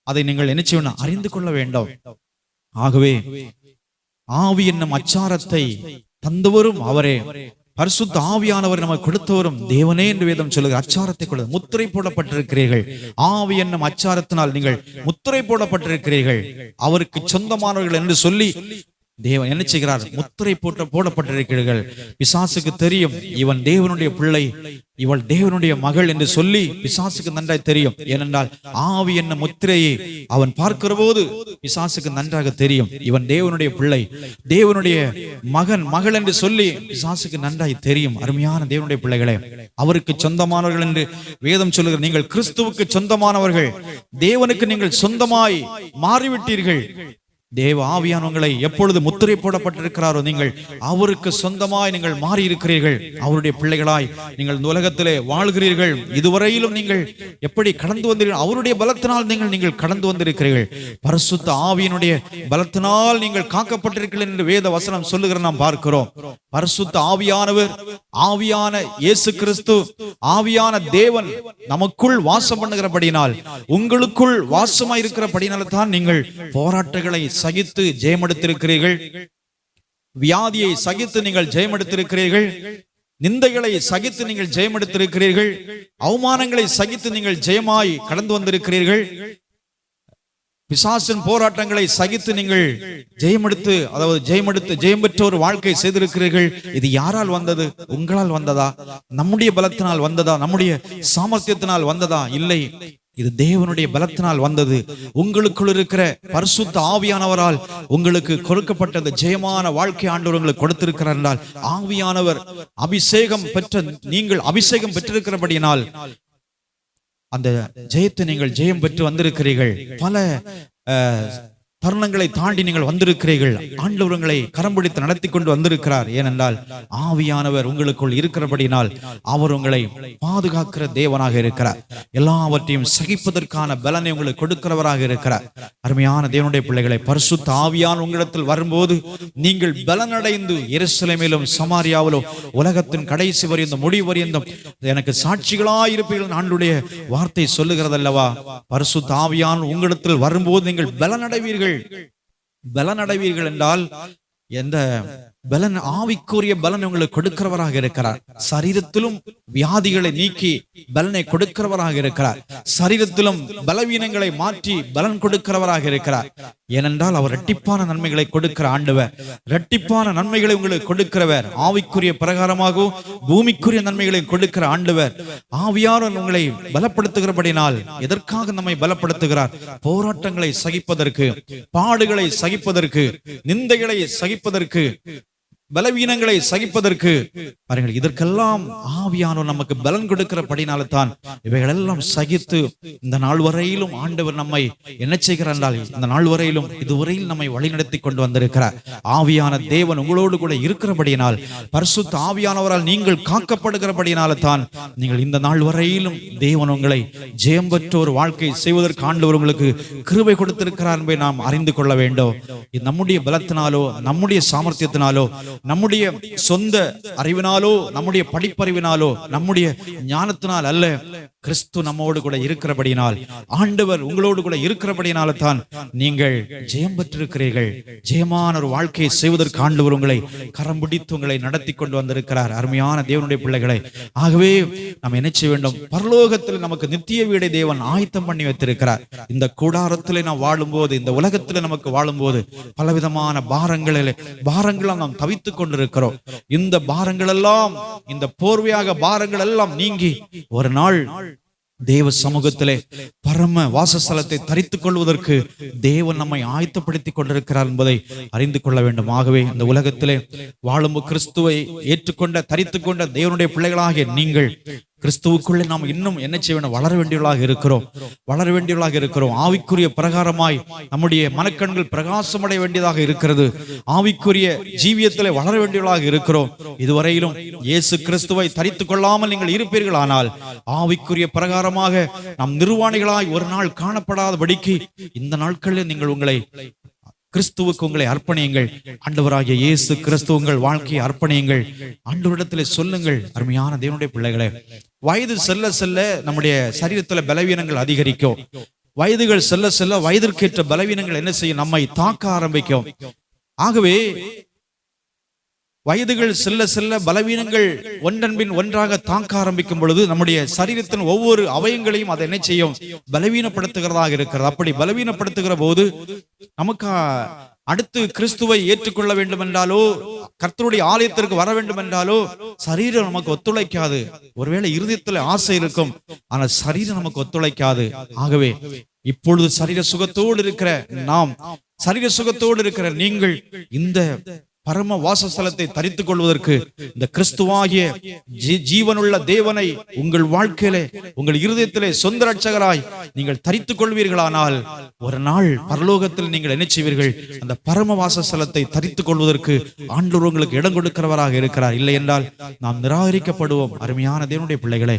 அதை நீங்கள் என்ன செய்யணும்? அறிந்து கொள்ள வேண்டும். ஆகவே ஆவி என்னும் அச்சாரத்தை தந்தவரும் அவரே, பரிசுத்த ஆவியானவர் நமக்கு கொடுத்தவரும் தேவனே என்று வேதம் சொல்லுகிற அச்சாரத்தை கொடு. முத்திரை போடப்பட்டிருக்கிறீர்கள். ஆவி என்னும் அச்சாரத்தினால் நீங்கள் முத்திரை போடப்பட்டிருக்கிறீர்கள். அவருக்கு சொந்தமானவர்கள் என்று சொல்லி தேவன் என்ன செய்கிறார்? முத்திரை போடப்பட்டிருக்கிறீர்கள். பிசாசுக்கு தெரியும் இவன் தேவனுடைய பிள்ளை, இவள் தேவனுடைய மகள் என்று சொல்லி பிசாசுக்கு நன்றாய் தெரியும். ஏனென்றால் ஆவி என்ன முத்திரையை அவன் பார்க்கிற போது பிசாசுக்கு நன்றாக தெரியும் இவன் தேவனுடைய பிள்ளை, தேவனுடைய மகள் என்று சொல்லி பிசாசுக்கு நன்றாய் தெரியும். அருமையான தேவனுடைய பிள்ளைகளே, அவருக்கு சொந்தமானவர்கள் என்று வேதம் சொல்லுகிற நீங்கள் கிறிஸ்துவுக்கு சொந்தமானவர்கள், தேவனுக்கு நீங்கள் சொந்தமாய் மாறிவிட்டீர்கள். தேவ ஆவியானவங்களை எப்பொழுது முத்திரை போடப்பட்டிருக்கிறாரோ நீங்கள் அவருக்கு சொந்தமாய் நீங்கள் மாறி இருக்கிறீர்கள். அவருடைய பிள்ளைகளாய் நீங்கள் இந்த உலகத்திலே வாழ்கிறீர்கள். இதுவரையிலும் நீங்கள் எப்படி கடந்து வந்தீர்கள்? அவருடைய பலத்தினால் நீங்கள் கடந்து வந்திருக்கிறீர்கள். பரிசுத்த ஆவியினுடைய பலத்தினால் நீங்கள் காக்கப்பட்டிருக்கிறீர்கள் என்று வேத வசனம் சொல்லுகிற நாம் பார்க்கிறோம். பரிசுத்த ஆவியானவர், ஆவியான இயேசு கிறிஸ்து, ஆவியான தேவன் நமக்குள் வாசம் பண்ணுகிறபடினால், உங்களுக்குள் வாசமாய் இருக்கிறபடினால தான் நீங்கள் போராட்டங்களை சகித்து ஜெயமெடுத்திருக்கிறீர்கள். வியாதியை சகித்து நீங்கள் ஜெயமெடுத்திருக்கிறீர்கள். நிந்தைகளை சகித்து நீங்கள் ஜெயமெடுத்திருக்கிறீர்கள். அவமானங்களை சகித்து நீங்கள் ஜெயமாய் கடந்து வந்திருக்கிறீர்கள். பிசாசின் போராட்டங்களை சகித்து நீங்கள் ஜெயமெடுத்து, அதாவது ஜெயம் பெற்ற ஒரு வாழ்க்கை செய்திருக்கிறீர்கள். இது யாரால் வந்தது? உங்களால் வந்ததா? நம்முடைய பலத்தினால் வந்ததா? நம்முடைய சாமர்த்தியத்தினால் வந்ததா? இல்லை, இது தேவனுடைய பலத்தினால் வந்தது. உங்களுக்குள் இருக்கிற பரிசுத்த ஆவியானவரால் உங்களுக்கு கொடுக்கப்பட்ட அந்த ஜெயமான வாழ்க்கை ஆண்டவர் உங்களுக்கு கொடுத்திருக்கிறார் என்றால், ஆவியானவர் அபிஷேகம் பெற்ற நீங்கள் அபிஷேகம் பெற்றிருக்கிறபடியினால் அந்த ஜெயத்தை நீங்கள் ஜெயம் பெற்று வந்திருக்கிறீர்கள். பல தருணங்களை தாண்டி நீங்கள் வந்திருக்கிறீர்கள். ஆண்டவர் உங்களை கரம் பிடித்து நடத்தி கொண்டு வந்திருக்கிறார். ஏனென்றால் ஆவியானவர் உங்களுக்குள் இருக்கிறபடினால் அவர் உங்களை பாதுகாக்கிற தேவனாக இருக்கிறார். எல்லாவற்றையும் சகிப்பதற்கான பலனை உங்களுக்கு கொடுக்கிறவராக இருக்கிறார். அருமையான தேவனுடைய பிள்ளைகளை, பரிசுத்த ஆவியான உங்களிடத்தில் வரும்போது நீங்கள் பலனடைந்து எருசலேமிலும் சமாரியாவிலும் உலகத்தின் கடைசி வரையும் முடிவு வரையும் எனக்கு சாட்சிகளாயிருப்பீர்கள் ஆண்டுடைய வார்த்தை சொல்லுகிறதல்லவா? பரிசுத்த ஆவியான உங்களிடத்தில் வரும்போது நீங்கள் பலனடைவீர்கள். பலனடைவீர்கள் என்றால் எந்த பலன்? ஆவிக்குரிய பலன் உங்களுக்கு கொடுக்கிறவராக இருக்கிறார். சரீரத்திலும் வியாதிகளை நீக்கி பலனை கொடுக்கிறவராக இருக்கிறார். சரீரத்திலும் பலவீனங்களை மாற்றி பலன் கொடுக்கிறவராக இருக்கிறார். ஏனென்றால் அவர் இரட்டிப்பான நன்மைகளை கொடுக்கிற ஆண்டவர், இரட்டிப்பான நன்மைகளை உங்களுக்கு கொடுக்கிறவர். ஆவிக்குரிய பிரகாரமாகவும் பூமிக்குரிய நன்மைகளை கொடுக்கிற ஆண்டவர். ஆவியானவர் உங்களை பலப்படுத்துகிறபடினால் எதற்காக நம்மை பலப்படுத்துகிறார்? போராட்டங்களை சகிப்பதற்கு, பாடுகளை சகிப்பதற்கு, நிந்தைகளை சகிப்பதற்கு, பலவீனங்களை சகிப்பதற்கு. பாருங்கள், இதற்கெல்லாம் ஆவியானவர் நமக்கு பலன் கொடுக்கிறபடினால தான் இவைகளெல்லாம் சகித்து இந்த நாள் வரையிலும் ஆண்டவர் நம்மை என்ன செய்கிறார் என்றால், இந்த நாள் வரையிலும் இதுவரையில் நம்மை வழிநடத்தி கொண்டு வந்திருக்கிறார். ஆவியான தேவன் உங்களோடு கூட இருக்கிறபடியினால், பரிசுத்த ஆவியானவரால் நீங்கள் காக்கப்படுகிறபடினால தான் நீங்கள் இந்த நாள் வரையிலும் தேவன் உங்களை ஜெயம் பெற்ற ஒரு வாழ்க்கை செய்வதற்கு ஆண்டவர் உங்களுக்கு கிருபை கொடுத்திருக்கிறார் என்பதை நாம் அறிந்து கொள்ள வேண்டும். இது நம்முடைய பலத்தினாலோ, நம்முடைய சாமர்த்தியத்தினாலோ, நம்முடைய சொந்த அறிவினாலோ, நம்முடைய படிப்பறிவினாலோ, நம்முடைய ஞானத்தினால் அல்ல, கிறிஸ்து நம்மோடு கூட இருக்கிறபடினால், ஆண்டவர் உங்களோடு கூட இருக்கிறபடினால தான் நீங்கள் ஜெயம் பெற்றிருக்கிறீர்கள். ஜெயமான ஒரு வாழ்க்கையை செய்வதற்கு ஆண்டவர் உங்களை கரம் பிடித்து உங்களை நடத்தி கொண்டு வந்திருக்கிறார். அருமையான தேவனுடைய பிள்ளைகளை, ஆகவே நாம் என்ன செய்ய வேண்டும்? பரலோகத்தில் நமக்கு நித்திய வீடை தேவன் ஆயத்தம் பண்ணி வைத்திருக்கிறார். இந்த கூடாரத்திலே நாம் வாழும்போது, இந்த உலகத்திலே நமக்கு வாழும்போது பலவிதமான பாரங்களை நாம் தவித்துக் கொண்டிருக்கிறோம். இந்த பாரங்கள் எல்லாம், இந்த போர்வையாக பாரங்கள் எல்லாம் நீங்கி ஒரு நாள் தேவ சமூகத்திலே பரம வாசஸ்தலத்தை தரித்துக் கொள்வதற்கு தேவன் நம்மை ஆயத்தப்படுத்திக் கொண்டிருக்கிறார் என்பதை அறிந்து கொள்ள வேண்டும். ஆகவே இந்த உலகத்திலே வாழும் கிறிஸ்துவை ஏற்றுக்கொண்ட தரித்துக் கொண்ட தேவனுடைய பிள்ளைகளாகிய நீங்கள் கிறிஸ்துவுக்குள்ளே நாம் இன்னும் என்ன செய்ய வேண்டும்? வளர வேண்டியவர்களாக இருக்கிறோம். ஆவிக்குரிய பிரகாரமாய் நம்முடைய மனக்கண்கள் பிரகாசமடைய வேண்டியதாக இருக்கிறது. ஆவிக்குரிய ஜீவியத்திலே வளர வேண்டியவர்களாக இருக்கிறோம். இதுவரையிலும் இயேசு கிறிஸ்துவை தரித்துக் கொள்ளாமல் நீங்கள் இருப்பீர்கள். ஆனால் ஆவிக்குரிய பிரகாரமாக நாம் நிர்வாணிகளாய் ஒரு நாள் காணப்படாதபடிக்கு இந்த நாட்களில் நீங்கள் உங்களை கிறிஸ்துவுக்கு உங்களை அர்ப்பணியுங்கள். ஆண்டவராகிய இயேசு கிறிஸ்து உங்கள் வாழ்க்கையை அர்ப்பணியுங்கள். ஆண்டவரிடத்திலே சொல்லுங்கள். அருமையான தேவனுடைய பிள்ளைகளே, வயது செல்ல செல்ல நம்முடைய சரீரத்துல பலவீனங்கள் அதிகரிக்கும். வயதுகள் செல்ல செல்ல வயதிற்கேற்ற பலவீனங்கள் என்ன செய்யும்? நம்மை தாக்க ஆரம்பிக்கும். ஆகவே வயதுகள் செல்ல செல்ல பலவீனங்கள் ஒன்றன்பின் ஒன்றாக தாக்க ஆரம்பிக்கும் பொழுது நம்முடைய சரீரத்தின் ஒவ்வொரு அவயங்களையும் அதை என்ன செய்யும்? பலவீனப்படுத்துகிறதாக இருக்கிறது. அப்படி பலவீனப்படுத்துகிற போது நமக்கு அடுத்து கிறிஸ்துவை ஏற்றுக்கொள்ள வேண்டும் என்றாலோ, கர்த்தருடைய ஆலயத்திற்கு வர வேண்டும் என்றாலோ சரீரம் நமக்கு ஒத்துழைக்காது. ஒருவேளை இருதயத்தில் ஆசை இருக்கும், ஆனால் சரீரம் நமக்கு ஒத்துழைக்காது. ஆகவே இப்பொழுது சரீர சுகத்தோடு இருக்கிற நாம், சரீர சுகத்தோடு இருக்கிற நீங்கள் இந்த பரம வாசஸ்தலத்தை தரித்துக் கொள்வதற்கு இந்த கிறிஸ்துவாகிய ஜீவனுள்ள தேவனை உங்கள் வாழ்க்கையிலே, உங்கள் இருதயத்திலே சொந்த ரட்சகராய் நீங்கள் தரித்துக் கொள்வீர்களானால் ஒரு நாள் பரலோகத்தில் நீங்கள் என்ன செய்வீர்கள்? அந்த பரம வாசஸ்தலத்தை தரித்துக் கொள்வதற்கு ஆண்டவர் உங்களுக்கு இடம் கொடுக்கிறவராக இருக்கிறார். இல்லை என்றால் நாம் நிராகரிக்கப்படுவோம். அருமையான தேவனுடைய பிள்ளைகளே,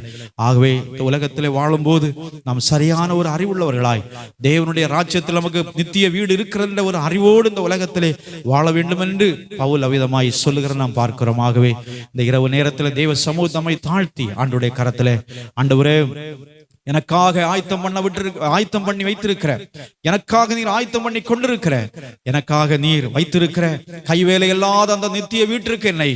ஆகவே இந்த உலகத்திலே வாழும்போது நாம் சரியான ஒரு அறிவுள்ளவர்களாய், தேவனுடைய ராஜ்யத்தில் நமக்கு நித்திய வீடு இருக்கிற ஒரு அறிவோடு இந்த உலகத்திலே வாழ வேண்டும் என்று பவுல் அவிதமாய் சொல்லுகிற நாம் பார்க்கிறோம். ஆகவே இந்த இரவு நேரத்தில் தேவ சமூகம் நம்மை தாழ்த்தி ஆண்டவருடைய கரத்திலே, ஆண்டவரே எனக்காக ஆயத்தம் பண்ணி வைத்திருக்கிற, எனக்காக நீர் ஆயத்தம் பண்ணி கொண்டிருக்கிற, எனக்காக நீர் வைத்திருக்கிற கைவேலை இல்லாத அந்த நித்திய வீட்டிற்கு என்னை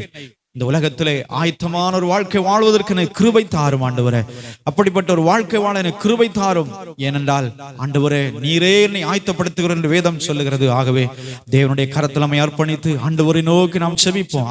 இந்த உலகத்திலே ஆயத்தமான ஒரு வாழ்க்கை வாழ்வதற்கு எனக்கு கிருபை தாரும் ஆண்டவரே. அப்படிப்பட்ட ஒரு வாழ்க்கை வாழ எனக்கு கிருபை தாரும். ஏனென்றால் ஆண்டவரே நீரே என்னை ஆயத்தப்படுத்துகிற என்று வேதம் சொல்லுகிறது. ஆகவே தேவனுடைய கரத்தில் நம்மை அர்ப்பணித்து ஆண்டவரை நோக்கி நாம் செபிப்போம்.